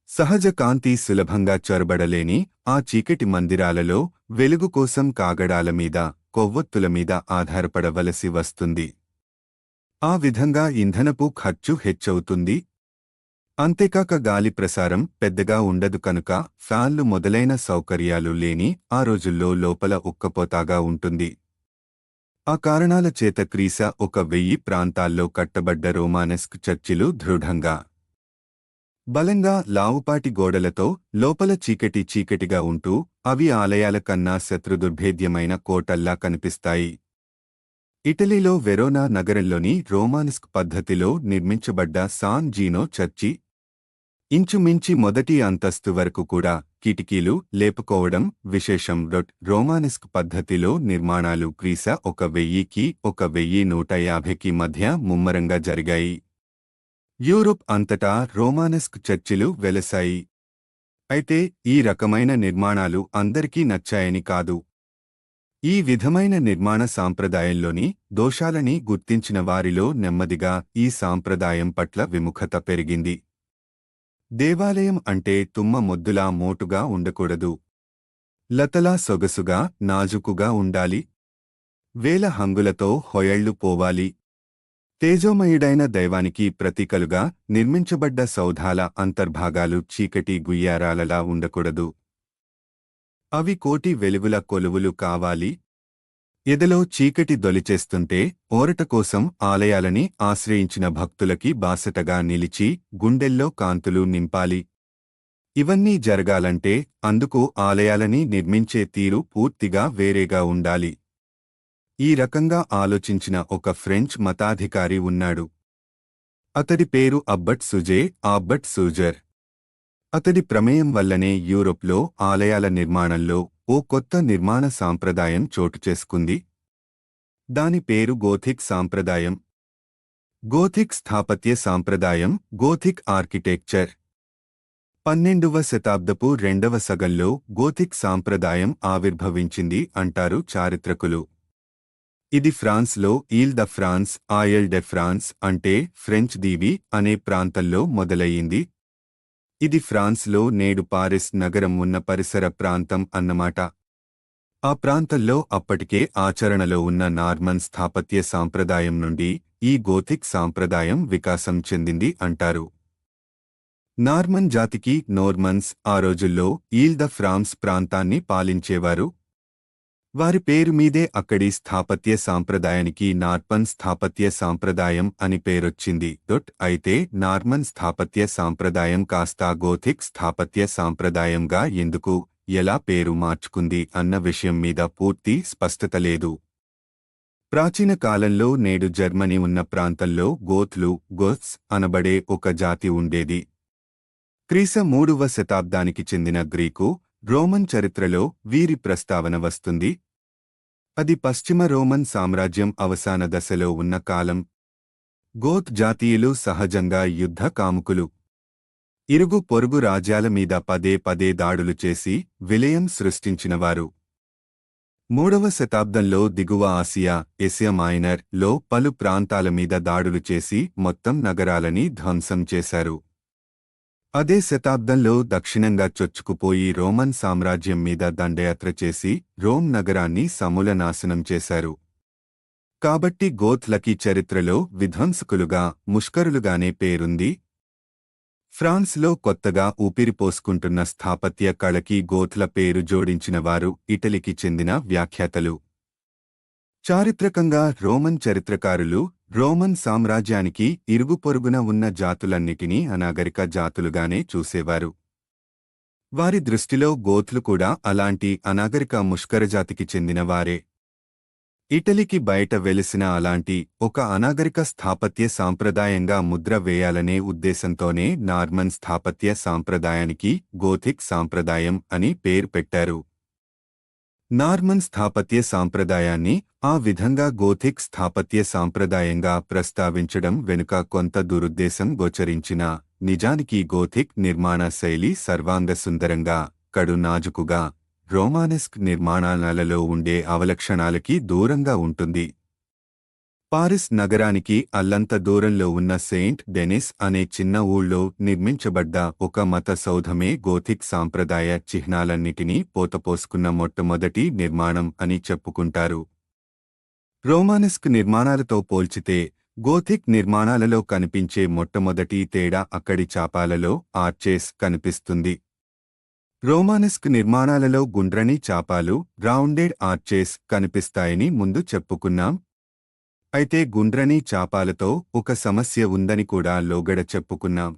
సహజ కాంతి సులభంగా చొరబడలేని ఆ చీకటి మందిరాలలో వెలుగు కోసం కాగడాల మీద, కొవ్వొత్తుల మీద ఆధారపడవలసి వస్తుంది. ఆ విధంగా ఇంధనపు ఖర్చు హెచ్చవుతుంది. అంతేకాక గాలి ప్రసారం పెద్దగా ఉండదు కనుక ఫ్యాన్లు మొదలైన సౌకర్యాలు లేని ఆ రోజుల్లో లోపల ఉక్కపోతాగా ఉంటుంది. ఆ కారణాల చేత క్రీశ 1000 ప్రాంతాల్లో కట్టబడ్డ రోమానెస్క్ చర్చిలు దృఢంగా, బలంగా లావుపాటి గోడలతో లోపల చీకటిగా ఉంటూ అవి ఆలయాల కన్నా శత్రుదుర్భేద్యమైన కోటల్లా కనిపిస్తాయి. ఇటలీలో వెరోనా నగరంలోని రోమానెస్క్ పద్ధతిలో నిర్మించబడ్డ సాన్ జీనో చర్చి ఇంచుమించి మొదటి అంతస్తు వరకు కూడా కిటికీలు లేపుకోవడం విశేషం. రోమానెస్క్ పద్ధతిలో నిర్మాణాలు క్రీస 1000కి 1150కి మధ్య ముమ్మరంగా జరిగాయి. యూరోప్ అంతటా రోమానెస్క్ చర్చిలు వెలసాయి. అయితే ఈ రకమైన నిర్మాణాలు అందరికీ నచ్చాయని కాదు. ఈ విధమైన నిర్మాణ సాంప్రదాయంలోని దోషాలని గుర్తించిన వారిలో నెమ్మదిగా ఈ సాంప్రదాయం పట్ల విముఖత పెరిగింది. దేవాలయం అంటే తుమ్మ మొద్దులా మోటుగా ఉండకూడదు. లతలా సొగసుగా నాజుకుగా ఉండాలి. వేల హంగులతో హొయళ్లు పోవాలి. తేజోమయుడైన దైవానికి ప్రతీకలుగా నిర్మించబడ్డ సౌధాల అంతర్భాగాలు చీకటి గుయ్యారాలలా ఉండకూడదు. అవి కోటి వెలుగుల కొలువులు కావాలి. ఎదలో చీకటి దొలిచేస్తుంటే ఓరట కోసం ఆలయాలని ఆశ్రయించిన భక్తులకి బాసటగా నిలిచి గుండెల్లో కాంతులు నింపాలి. ఇవన్నీ జరగాలంటే అందుకు ఆలయాలని నిర్మించే తీరు పూర్తిగా వేరేగా ఉండాలి. ఈ రకంగా ఆలోచించిన ఒక ఫ్రెంచ్ మతాధికారి ఉన్నాడు. అతడి పేరు అబ్బట్ సుజే ఆబ్బట్ సూజర్. అతడి ప్రమేయం వల్లనే యూరోప్లో ఆలయాల నిర్మాణంలో ఓ కొత్త నిర్మాణ సాంప్రదాయం చోటుచేసుకుంది. దాని పేరు గోథిక్ సాంప్రదాయం. గోథిక్ స్థాపత్య సాంప్రదాయం, గోథిక్ ఆర్కిటెక్చర్. 12వ శతాబ్దపు రెండవ సగంలో గోథిక్ సాంప్రదాయం ఆవిర్భవించింది అంటారు చారిత్రకులు. ఇది ఫ్రాన్స్లో Ile de France, Ile de France అంటే ఫ్రెంచ్ దీవి అనే ప్రాంతంలో మొదలయ్యింది. ఇది ఫ్రాన్స్లో నేడు పారిస్ నగరం ఉన్న పరిసర ప్రాంతం అన్నమాట. ఆ ప్రాంతంలో అప్పటికే ఆచరణలో ఉన్న నార్మన్ స్థాపత్య సాంప్రదాయం నుండి ఈ గోథిక్ సాంప్రదాయం వికాసం చెందింది అంటారు. నార్మన్ జాతికి నోర్మన్స్ ఆ రోజుల్లో ఈల్ ద ఫ్రాన్స్ ప్రాంతాన్ని పాలించేవారు. వారి పేరు మీదే అక్కడి స్థాపత్య సాంప్రదాయానికి నార్మన్ స్థాపత్య సాంప్రదాయం అని పేరొచ్చింది. అయితే నార్మన్ స్థాపత్య సాంప్రదాయం కాస్త గోథిక్ స్థాపత్య సాంప్రదాయంగా ఎందుకు, ఎలా పేరు మార్చుకుంది అన్న విషయం మీద పూర్తి స్పష్టత లేదు. ప్రాచీన కాలంలో నేడు జర్మనీ ఉన్న ప్రాంతంలో గోత్లు, గోత్స్ అనబడే ఒక జాతి ఉండేది. క్రీస 3వ శతాబ్దానికి చెందిన గ్రీకు, రోమన్ చరిత్రలో వీరి ప్రస్తావన వస్తుంది. అది పశ్చిమ రోమన్ సామ్రాజ్యం అవసాన దశలో ఉన్న కాలం. గోత్ జాతీయులు సహజంగా యుద్ధ కాముకులు. ఇరుగు పొరుగు రాజ్యాల మీద పదే పదే దాడులు చేసి విలయం సృష్టించినవారు. 3వ శతాబ్దంలో దిగువ ఆసియా, ఏసియా మైనర్ లో పలు ప్రాంతాల మీద దాడులు చేసి మొత్తం నగరాలని ధ్వంసం చేశారు. అదే శతాబ్దంలో దక్షిణంగా చొచ్చుకుపోయి రోమన్ సామ్రాజ్యం మీద దండయాత్ర చేసి రోమ్ నగరాన్ని సమూల నాశనం చేశారు. కాబట్టి గోత్లకి చరిత్రలో విధ్వంసకులుగా, ముష్కరులుగానే పేరుంది. ఫ్రాన్స్లో కొత్తగా ఊపిరిపోసుకుంటున్న స్థాపత్య కళకి గోత్ల పేరు జోడించినవారు ఇటలీకి చెందిన వ్యాఖ్యాతలు. చారిత్రకంగా రోమన్ చరిత్రకారులు రోమన్ సామ్రాజ్యానికి ఇరుగు పొరుగున ఉన్న జాతులన్నిటినీ అనాగరిక జాతులుగానే చూసేవారు. వారి దృష్టిలో గోత్లు కూడా అలాంటి అనాగరిక ముష్కరజాతికి చెందినవారే. ఇటలీకి బయట వెలిసిన అలాంటి ఒక అనాగరిక స్థాపత్య సాంప్రదాయంగా ముద్ర వేయాలనే ఉద్దేశంతోనే నార్మన్ స్థాపత్య సాంప్రదాయానికి గోథిక్ సాంప్రదాయం అని పేరు పెట్టారు. నార్మన్ స్థాపత్య సాంప్రదాయాన్ని ఆ విధంగా గోథిక్ స్థాపత్య సాంప్రదాయంగా ప్రస్తావించడం వెనుక కొంత దురుద్దేశం గోచరించినా నిజానికి గోథిక్ నిర్మాణ శైలి సర్వాంగ సుందరంగా, కడు నాజుకుగా, రోమానెస్క్ నిర్మాణాలలో ఉండే అవలక్షణాలకి దూరంగా ఉంటుంది. పారిస్ నగరానికి అల్లంత దూరంలో ఉన్న సెయింట్ డెనిస్ అనే చిన్న ఊళ్ళో నిర్మించబడ్డ ఒక మత సౌధమే గోథిక్ సాంప్రదాయ చిహ్నాలన్నిటినీ పోతపోసుకున్న మొట్టమొదటి నిర్మాణం అని చెప్పుకుంటారు. రోమానెస్క్ నిర్మాణాలతో పోల్చితే గోథిక్ నిర్మాణాలలో కనిపించే మొట్టమొదటి తేడా అక్కడి చాపాలలో ఆర్చెస్ కనిపిస్తుంది. రోమానెస్క్ నిర్మాణాలలో గుండ్రని చాపాలు, రౌండెడ్ ఆర్చెస్ కనిపిస్తాయని ముందు చెప్పుకున్నాం. అయితే గుండ్రని చాపాలతో ఒక సమస్య ఉందని కూడా లోగడ చెప్పుకున్నాం.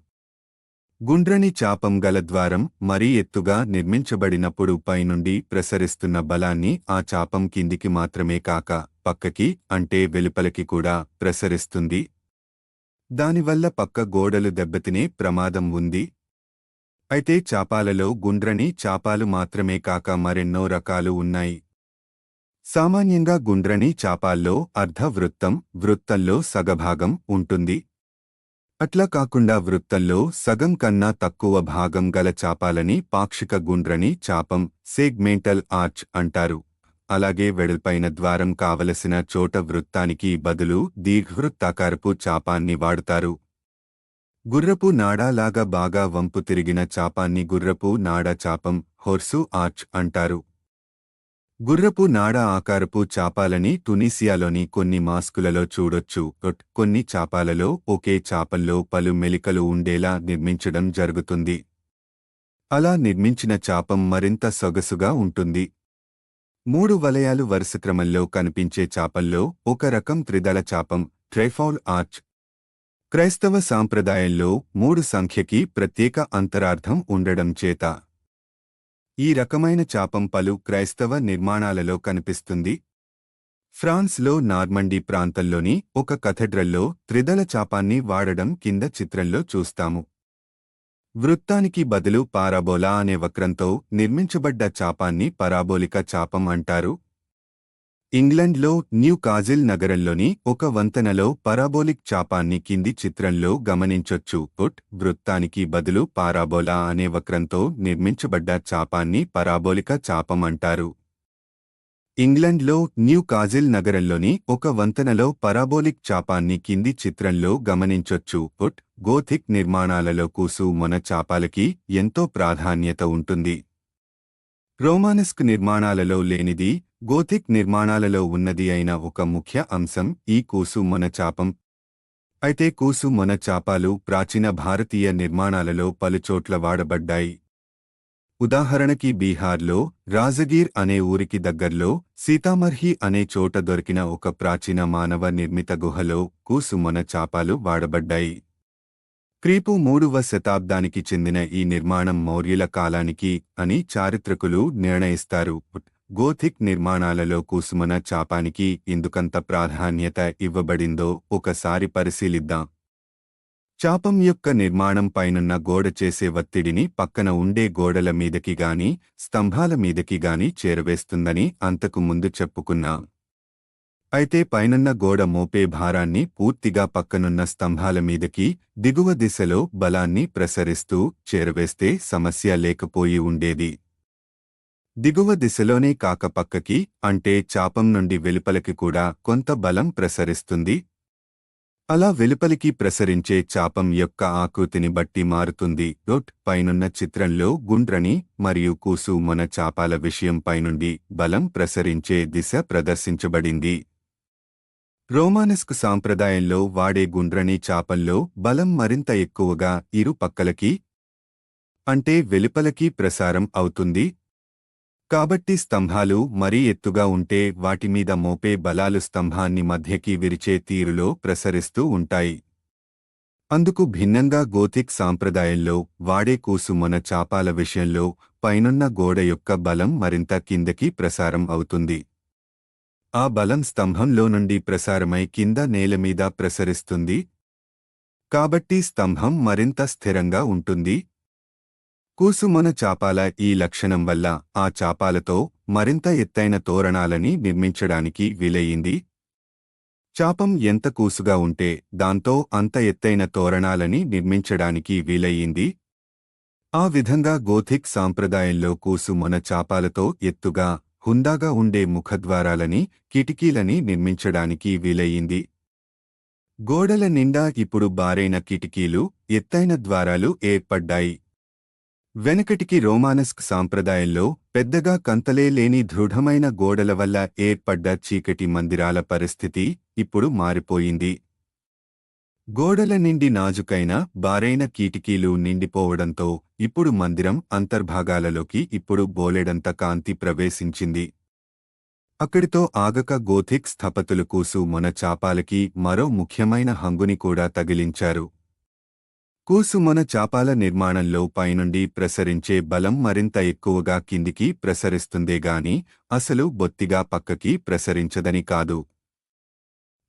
గుండ్రని చాపం గల ద్వారం మరీ ఎత్తుగా నిర్మించబడినప్పుడు పైనుండి ప్రసరిస్తున్న బలాన్ని ఆ చాపం కిందికి మాత్రమే కాక పక్కకి అంటే వెలుపలకి కూడా ప్రసరిస్తుంది. దానివల్ల పక్క గోడలు దెబ్బతినే ప్రమాదం ఉంది. అయితే చాపాలలో గుండ్రని చాపాలు మాత్రమే కాక మరెన్నో రకాలు ఉన్నాయి. సామాన్యంగా గుండ్రని చాపాల్లో అర్ధ వృత్తం, వృత్తంలో సగభాగం ఉంటుంది. అట్లా కాకుండా వృత్తంలో సగం కన్నా తక్కువ భాగం గల చాపాలని పాక్షిక గుండ్రని చాపం, సెగ్మెంటల్ ఆర్చ్ అంటారు. అలాగే వెడల్పైన ద్వారం కావలసిన చోట వృత్తానికి బదులు దీర్ఘవృత్తాకారపు చాపాన్ని వాడుతారు. గుర్రపు నాడాలాగా బాగా వంపు తిరిగిన చాపాన్ని గుర్రపు నాడ చాపం, హొర్సు ఆర్చ్ అంటారు. గుర్రపు నాడ ఆకారపు చాపాలని టునీసియాలోని కొన్ని మాస్కులలో చూడొచ్చు. కొన్ని చాపాలలో ఒకే చాపంలో పలు మెలికలు ఉండేలా నిర్మించడం జరుగుతుంది. అలా నిర్మించిన చాపం మరింత సొగసుగా ఉంటుంది. 3 వలయాలు వరుసక్రమంలో కనిపించే చాపంలో ఒక రకం త్రిదళ చాపం, ట్రైఫౌల్ ఆర్చ్. క్రైస్తవ సాంప్రదాయంలో 3 సంఖ్యకి ప్రత్యేక అంతరార్థం ఉండడం చేత ఈ రకమైన చాపం పలు క్రైస్తవ నిర్మాణాలలో కనిపిస్తుంది. ఫ్రాన్స్లో నార్మండీ ప్రాంతంలోని ఒక కథెడ్రల్లో త్రిదళ చాపాన్ని వాడడం కింద చిత్రంలో చూస్తాము. వృత్తానికి బదులు పారాబోలా అనే వక్రంతో నిర్మించబడ్డ చాపాన్ని పరాబోలిక చాపం అంటారు. ఇంగ్లండ్లో న్యూ కాజిల్ నగరంలోని ఒక వంతెనలో పరాబోలిక్ చాపాన్ని కింది చిత్రంలో గమనించొచ్చు. వృత్తానికి బదులు పారాబోలా అనే వక్రంతో నిర్మించబడ్డ చాపాన్ని పరాబోలిక చాపం అంటారు. ఇంగ్లండ్లో న్యూ కాజిల్ నగరంలోని ఒక వంతెనలో పరాబోలిక్ చాపాన్ని కింది చిత్రంలో గమనించొచ్చు. గోథిక్ నిర్మాణాలలో కూసు మొన చాపాలకి ఎంతో ప్రాధాన్యత ఉంటుంది. రోమానస్క్ నిర్మాణాలలో లేనిది, గోథిక్ నిర్మాణాలలో ఉన్నది అయిన ఒక ముఖ్య అంశం ఈ కూసు మొన చాపం. అయితే కూసు మొన చాపాలు ప్రాచీన భారతీయ నిర్మాణాలలో పలుచోట్ల వాడబడ్డాయి. ఉదాహరణకి బీహార్లో రాజగీర్ అనే ఊరికి దగ్గర్లో సీతామర్హి అనే చోట దొరికిన ఒక ప్రాచీన మానవ నిర్మిత గుహలో కూసు మొన చాపాలు వాడబడ్డాయి. క్రీపు 3వ శతాబ్దానికి చెందిన ఈ నిర్మాణం మౌర్యుల కాలానికి అని చారిత్రకులు నిర్ణయిస్తారు. గోథిక్ నిర్మాణాలలో కూసుమన చాపానికి ఎందుకంత ప్రాధాన్యత ఇవ్వబడిందో ఒకసారి పరిశీలిద్దాం. చాపం యొక్క నిర్మాణం పైనున్న గోడ చేసే ఒత్తిడిని పక్కన ఉండే గోడల మీదకి గాని స్తంభాల మీదకి గాని చేరవేస్తుందని అంతకు ముందు చెప్పుకున్నాం. అయితే పైనున్న గోడ మోపే భారాన్ని పూర్తిగా పక్కనున్న స్తంభాల మీదకి దిగువ దిశలో బలాన్ని ప్రసరిస్తూ చేరవేస్తే సమస్య లేకపోయి ఉండేది. దిగువ దిశలోనే కాక పక్కకి అంటే చాపం నుండి వెలుపలికి కూడా కొంత బలం ప్రసరిస్తుంది. అలా వెలుపలికి ప్రసరించే చాపం యొక్క ఆకృతిని బట్టి మారుతుంది. పైనున్న చిత్రంలో గుండ్రని మరియు కూసు మొన చాపాల విషయం పైనుండి బలం ప్రసరించే దిశ ప్రదర్శించబడింది. రోమానస్క్ సాంప్రదాయంలో వాడే గుండ్రని చాపంలో బలం మరింత ఎక్కువగా ఇరు పక్కలకి అంటే వెలుపలకి ప్రసారం అవుతుంది. కాబట్టి స్తంభాలు మరీ ఎత్తుగా ఉంటే వాటిమీద మోపే బలాలు స్తంభాన్ని మధ్యకి విరిచే తీరులో ప్రసరిస్తూ ఉంటాయి. అందుకు భిన్నంగా గోథిక్ సాంప్రదాయంలో వాడే కూసు మొన చాపాల విషయంలో పైనున్న గోడ యొక్క బలం మరింత కిందకి ప్రసారం అవుతుంది. ఆ బలం స్తంభంలో నుండి ప్రసారమై కింద నేలమీద ప్రసరిస్తుంది. కాబట్టి స్తంభం మరింత స్థిరంగా ఉంటుంది. కూసు మొన చాపాల ఈ లక్షణం వల్ల ఆ చాపాలతో మరింత ఎత్తైన తోరణాలని నిర్మించడానికి వీలయింది. చాపం ఎంత కూసుగా ఉంటే దాంతో అంత ఎత్తైన తోరణాలని నిర్మించడానికి వీలయ్యింది. ఆ విధంగా గోథిక్ సాంప్రదాయంలో కూసు మొన చాపాలతో ఎత్తుగా హుందాగా ఉండే ముఖద్వారాలని కిటికీలని నిర్మించడానికి వీలయ్యింది. గోడల నిండా ఇప్పుడు బారైన కిటికీలు, ఎత్తైన ద్వారాలు ఏర్పడ్డాయి. వెనకటికి రోమానస్క్ సాంప్రదాయంలో పెద్దగా కంతలే లేని దృఢమైన గోడల వల్ల ఏర్పడ్డ చీకటి మందిరాల పరిస్థితి ఇప్పుడు మారిపోయింది. గోడల నిండి నాజుకైన బారైన కిటికీలు నిండిపోవడంతో ఇప్పుడు మందిరం అంతర్భాగాలలోకి ఇప్పుడు బోలెడంత కాంతి ప్రవేశించింది. అక్కడితో ఆగక గోథిక్ స్థపతులు కూసు మొన చాపాలకి మరో ముఖ్యమైన హంగుని కూడా తగిలించారు. కూసు మొన చాపాల నిర్మాణంలో పైనుండి ప్రసరించే బలం మరింత ఎక్కువగా కిందికి ప్రసరిస్తుందేగాని అసలు బొత్తిగా పక్కకి ప్రసరించదని కాదు.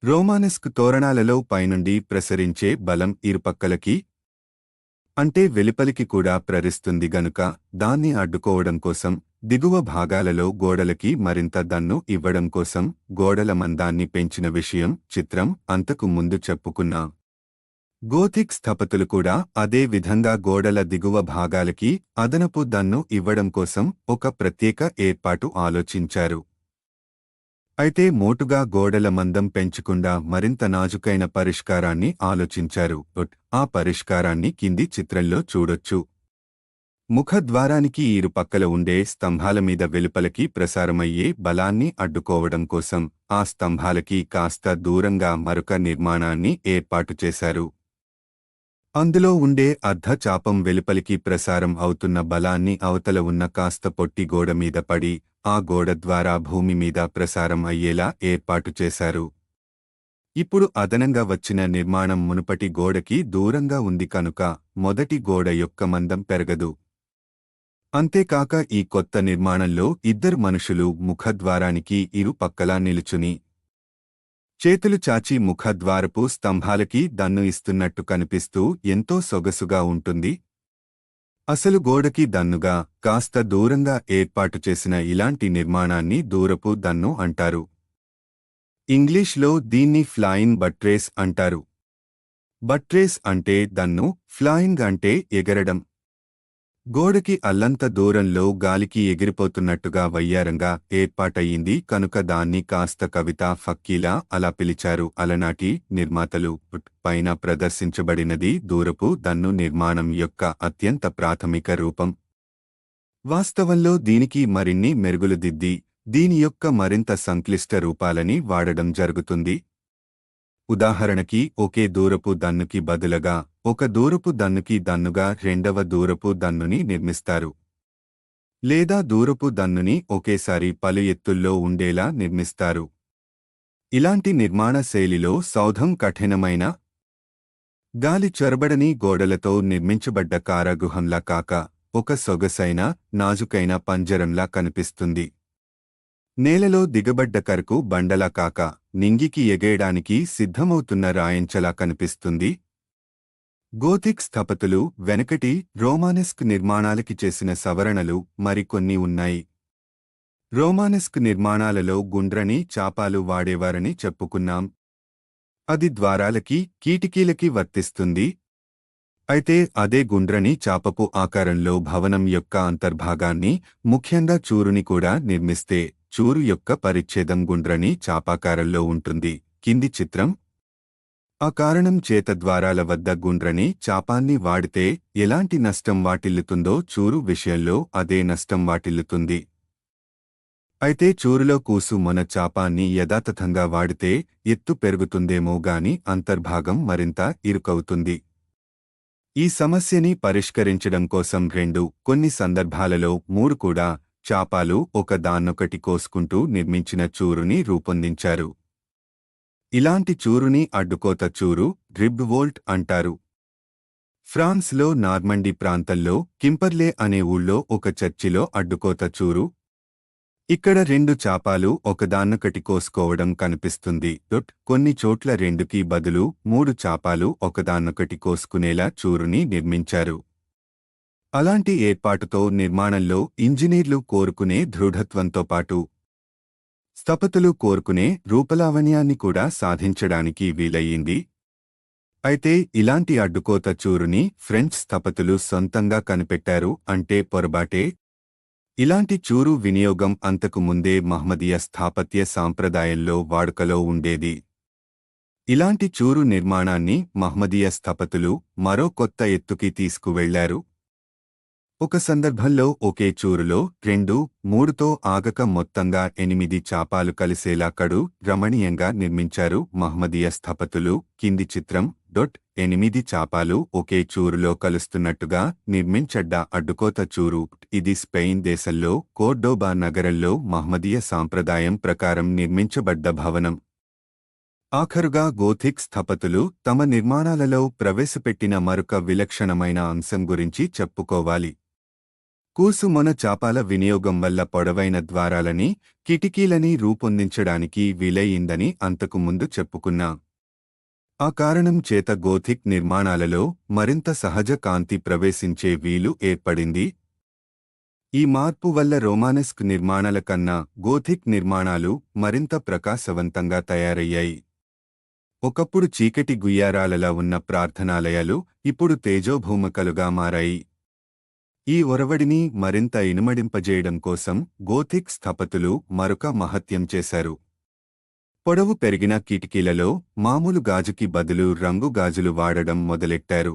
రోమానస్క్ తోరణాలలో పైనుండి ప్రసరించే బలం ఇరుపక్కలకి అంటే వెలుపలికి కూడా ప్రరిస్తుంది గనుక దాన్ని అడ్డుకోవడం కోసం దిగువ భాగాలలో గోడలకి మరింత దన్ను ఇవ్వడం కోసం గోడల మందాన్ని పెంచిన విషయం చిత్రం అంతకు ముందు చెప్పుకున్నాం. గోథిక్ స్థపతులు కూడా అదే విధంగా గోడల దిగువ భాగాలకి అదనపు దన్ను ఇవ్వడం కోసం ఒక ప్రత్యేక ఏర్పాటు ఆలోచించారు. అయితే మోటుగా గోడల మందం పెంచకుండా మరింత నాజుకైన పరిష్కారాన్ని ఆలోచించారు. ఆ పరిష్కారాన్ని కింది చిత్రంలో చూడొచ్చు. ముఖద్వారానికి ఇరుపక్కల ఉండే స్తంభాల మీద వెలుపలకి ప్రసారమయ్యే బలాన్ని అడ్డుకోవడం కోసం ఆ స్తంభాలకి కాస్త దూరంగా మరొక నిర్మాణాన్ని ఏర్పాటు చేశారు. అందులో ఉండే అర్ధచాపం వెలుపలికి ప్రసారం అవుతున్న బలాన్ని అవతల ఉన్న కాస్త పొట్టి గోడ మీద పడి ఆ గోడ ద్వారా భూమి మీద ప్రసారం అయ్యేలా ఏర్పాటు చేశారు. ఇప్పుడు అదనంగా వచ్చిన నిర్మాణం మునుపటి గోడకి దూరంగా ఉంది కనుక మొదటి గోడ యొక్క మందం పెరగదు. అంతేకాక ఈ కొత్త నిర్మాణంలో ఇద్దరు మనుషులు ముఖద్వారానికి ఇరు పక్కలా నిలుచుని చేతులు చాచి ముఖద్వారపు స్తంభాలకి దన్ను ఇస్తున్నట్టు కనిపిస్తూ ఎంతో సొగసుగా ఉంటుంది. అసలు గోడకి దన్నుగా కాస్త దూరంగా ఏర్పాటు చేసిన ఇలాంటి నిర్మాణాన్ని దూరపు దన్ను అంటారు. ఇంగ్లీష్లో దీన్ని ఫ్లాయింగ్ బట్రేస్ అంటారు. బట్రేస్ అంటే దన్ను, ఫ్లాయింగ్ అంటే ఎగరడం. గోడకి అల్లంత దూరంలో గాలికి ఎగిరిపోతున్నట్టుగా వయ్యారంగా ఏర్పాటయ్యింది కనుక దాన్ని కాస్త కవితా ఫక్కీలా అలా పిలిచారు అలనాటి నిర్మాతలు. పైన ప్రదర్శించబడినది దూరపు దన్ను నిర్మాణం యొక్క అత్యంత ప్రాథమిక రూపం. వాస్తవంలో దీనికి మరిన్ని మెరుగులు దిద్ది దీని యొక్క మరింత సంక్లిష్ట రూపాలని వాడడం జరుగుతుంది. ఉదాహరణకి ఒకే దూరపు దన్నుకి బదులుగా ఒక దూరపు దన్నుకి దన్నుగా రెండవ దూరపు దన్నుని నిర్మిస్తారు. లేదా దూరపు దన్నుని ఒకేసారి పలు ఎత్తుల్లో ఉండేలా నిర్మిస్తారు. ఇలాంటి నిర్మాణ శైలిలో సౌధం కఠినమైన గాలి చొరబడని గోడలతో నిర్మించబడ్డ కారాగృహంలా కాక ఒక సొగసైన నాజుకైన పంజరంలా కనిపిస్తుంది. నేలలో దిగబడ్డ కరకు బండలా కాక నింగికి ఎగేయడానికి సిద్ధమవుతున్న రాయంచలా కనిపిస్తుంది. గోథిక్ స్థపతులు వెనకటి రోమానెస్క్ నిర్మాణాలకి చేసిన సవరణలు మరికొన్ని ఉన్నాయి. రోమానెస్క్ నిర్మాణాలలో గుండ్రని చాపాలు వాడేవారని చెప్పుకున్నాం. అది ద్వారాలకి కిటికీలకి వర్తిస్తుంది. అయితే అదే గుండ్రని చాపపు ఆకారంలో భవనం యొక్క అంతర్భాగాన్ని ముఖ్యంగా చూరుని కూడా నిర్మిస్తే చూరు యొక్క పరిచ్ఛేదం గుండ్రని చాపాకారంలో ఉంటుంది. కింది చిత్రం. ఆ కారణం చేత ద్వారాల వద్ద గుండ్రని చాపాన్ని వాడితే ఎలాంటి నష్టం వాటిల్లుతుందో చూరు విషయంలో అదే నష్టం వాటిల్లుతుంది. అయితే చూరులో కూసు మొన చాపాన్ని యథాతథంగా వాడితే ఎత్తు పెరుగుతుందేమో గాని అంతర్భాగం మరింత ఇరుకవుతుంది. ఈ సమస్యని పరిష్కరించడం కోసం కొన్ని సందర్భాలలో మూడు కూడా చాపాలు ఒక దాన్నొకటి కోసుకుంటూ నిర్మించిన చూరుని రూపొందించారు. ఇలాంటి చూరుని అడ్డుకోత చూరు, రిబ్ వోల్ట్ అంటారు. ఫ్రాన్స్లో నార్మండీ ప్రాంతంలో కింపర్లే అనే ఊళ్ళో ఒక చర్చిలో అడ్డుకోత చూరు. ఇక్కడ రెండు చాపాలు ఒకదాన్నొకటి కోసుకోవడం కనిపిస్తుంది. కొన్ని చోట్ల రెండుకి బదులు మూడు చాపాలు ఒకదాన్నొకటి కోసుకునేలా చూరుని నిర్మించారు. అలాంటి ఏర్పాటుతో నిర్మాణంలో ఇంజనీర్లు కోరుకునే దృఢత్వంతో పాటు స్థపతులు కోరుకునే రూపలావణ్యాన్ని కూడా సాధించడానికి వీలయ్యింది. అయితే ఇలాంటి అడ్డుకోత చూరుని ఫ్రెంచ్ స్థపతులు సొంతంగా కనిపెట్టారు అంటే పొరబాటే. ఇలాంటి చూరు వినియోగం అంతకు ముందే మహ్మదీయ స్థాపత్య సాంప్రదాయంలో వాడుకలో ఉండేది. ఇలాంటి చూరు నిర్మాణాన్ని మహ్మదీయ స్థపతులు మరో కొత్త ఎత్తుకి తీసుకువెళ్లారు. ఒక సందర్భంలో ఒకే చూరులో 2-3తో ఆగక మొత్తంగా 8 చాపాలు కలిసేలా కడు రమణీయంగా నిర్మించారు మహ్మదీయ స్థపతులు. కింది చిత్రం. 8 చాపాలు ఒకే చూరులో కలుస్తున్నట్టుగా నిర్మించడ్డ అడ్డుకోత చూరు. ఇది స్పెయిన్ దేశంలో కోర్డోబా నగరంలో మహ్మదీయ సాంప్రదాయం ప్రకారం నిర్మించబడ్డ భవనం. ఆఖరుగా గోథిక్ స్థపతులు తమ నిర్మాణాలలో ప్రవేశపెట్టిన మరొక విలక్షణమైన అంశం గురించి చెప్పుకోవాలి. కూసు మొన చాపాల వినియోగం వల్ల పొడవైన ద్వారాలని, కిటికీలని రూపొందించడానికి వీలయ్యిందని అంతకు ముందు చెప్పుకున్నాం. ఆ కారణం చేత గోథిక్ నిర్మాణాలలో మరింత సహజ కాంతి ప్రవేశించే వీలు ఏర్పడింది. ఈ మార్పు వల్ల రోమానెస్క్ నిర్మాణాల కన్నా గోథిక్ నిర్మాణాలు మరింత ప్రకాశవంతంగా తయారయ్యాయి. ఒకప్పుడు చీకటి గుయ్యారాలలా ఉన్న ప్రార్థనాలయాలు ఇప్పుడు తేజోభూమికలుగా మారాయి. ఈ ఒరవడిని మరింత ఇనుమడింపజేయడం కోసం గోథిక్ స్థపతులు మరొక మహత్యం చేశారు. పొడవు పెరిగిన కిటికీలలో మామూలు గాజుకి బదులు రంగు గాజులు వాడడం మొదలెట్టారు.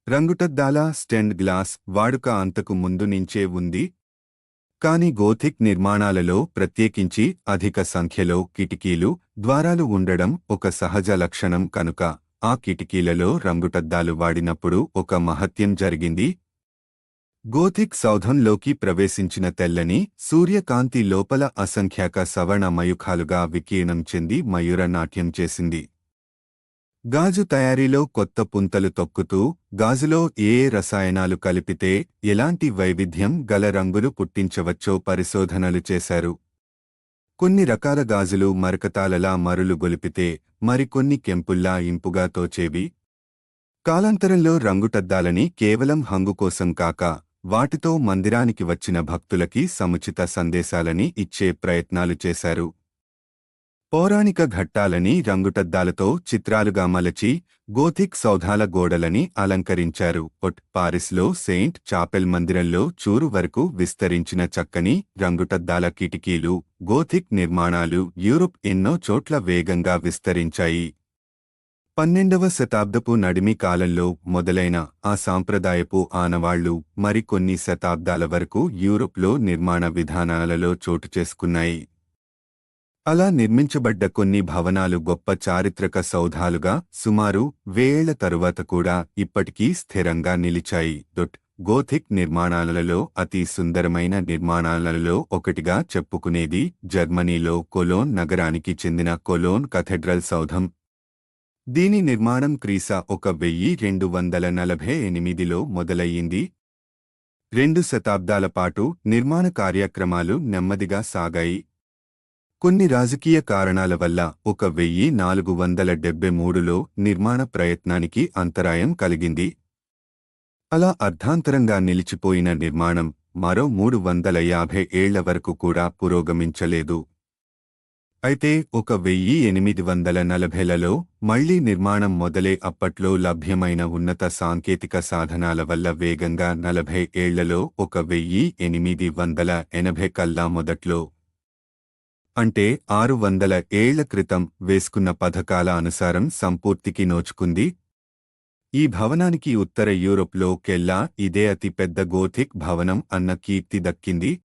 రంగుటద్దాల స్టెండ్ గ్లాస్ వాడుక అంతకు ముందు నుంచే ఉంది. కాని గోథిక్ నిర్మాణాలలో ప్రత్యేకించి అధిక సంఖ్యలో కిటికీలు, ద్వారాలు ఉండడం ఒక సహజ లక్షణం కనుక ఆ కిటికీలలో రంగుటద్దాలు వాడినప్పుడు ఒక మహత్యం జరిగింది. గోథిక్ సౌధంలోకి ప్రవేశించిన తెల్లని సూర్యకాంతి లోపల అసంఖ్యాక సవర్ణ మయూఖాలుగా వికీర్ణం చెంది మయూర నాట్యం చేసింది. గాజు తయారీలో కొత్త పుంతలు తొక్కుతూ గాజులో ఏ రసాయనాలు కలిపితే ఎలాంటి వైవిధ్యం గల రంగులు పుట్టించవచ్చో పరిశోధనలు చేశారు. కొన్ని రకాల గాజులు మరకతాలలా మరులు గొలిపితే మరికొన్ని కెంపుల్లా ఇంపుగా తోచేవి. కాలాంతరంలో రంగుటద్దాలని కేవలం హంగు కోసం కాక వాటితో మందిరానికి వచ్చిన భక్తులకి సముచిత సందేశాలని ఇచ్చే ప్రయత్నాలు చేశారు. పౌరాణిక ఘట్టాలని రంగుటద్దాలతో చిత్రాలుగా మలచి గోథిక్ సౌధాల గోడలని అలంకరించారు. పారిస్లో సెయింట్ చాపెల్ మందిరంలో చూరు వరకు విస్తరించిన చక్కని రంగుటద్దాల కిటికీలు, గోథిక్ నిర్మాణాలు యూరోప్ ఎన్నో చోట్ల వేగంగా విస్తరించాయి. 12వ శతాబ్దపు నడిమి కాలంలో మొదలైన ఆ సాంప్రదాయపు ఆనవాళ్లు మరికొన్ని శతాబ్దాల వరకు యూరోప్లో నిర్మాణ విధానాలలో చోటు చేసుకున్నాయి. అలా నిర్మించబడ్డ కొన్ని భవనాలు గొప్ప చారిత్రక సౌధాలుగా సుమారు 1000 ఏళ్ల తరువాత కూడా ఇప్పటికీ స్థిరంగా నిలిచాయి. గోథిక్ నిర్మాణాలలో అతి సుందరమైన నిర్మాణాలలో ఒకటిగా చెప్పుకునేది జర్మనీలో కొలోన్ నగరానికి చెందిన కొలోన్ కథెడ్రల్ సౌధం. దీని నిర్మాణం క్రీశ 1248లో మొదలయ్యింది. 2 శతాబ్దాల పాటు నిర్మాణ కార్యక్రమాలు నెమ్మదిగా సాగాయి. కొన్ని రాజకీయ కారణాల వల్ల 1473లో నిర్మాణ ప్రయత్నానికి అంతరాయం కలిగింది. అలా అర్ధాంతరంగా నిలిచిపోయిన నిర్మాణం మరో 350 ఏళ్ల వరకు కూడా పురోగమించలేదు. అయితే 1840లలో మళ్లీ నిర్మాణం మొదలే అప్పట్లో లభ్యమైన ఉన్నత సాంకేతిక సాధనాల వల్ల వేగంగా 40 ఏళ్లలో 1880 కల్లా మొదట్లో అంటే 600 ఏళ్ల క్రితం వేసుకున్న పథకాల అనుసారం సంపూర్తికి నోచుకుంది. ఈ భవనానికి ఉత్తర యూరోప్లో కెల్లా ఇదే అతి పెద్ద గోథిక్ భవనం అన్న కీర్తి దక్కింది.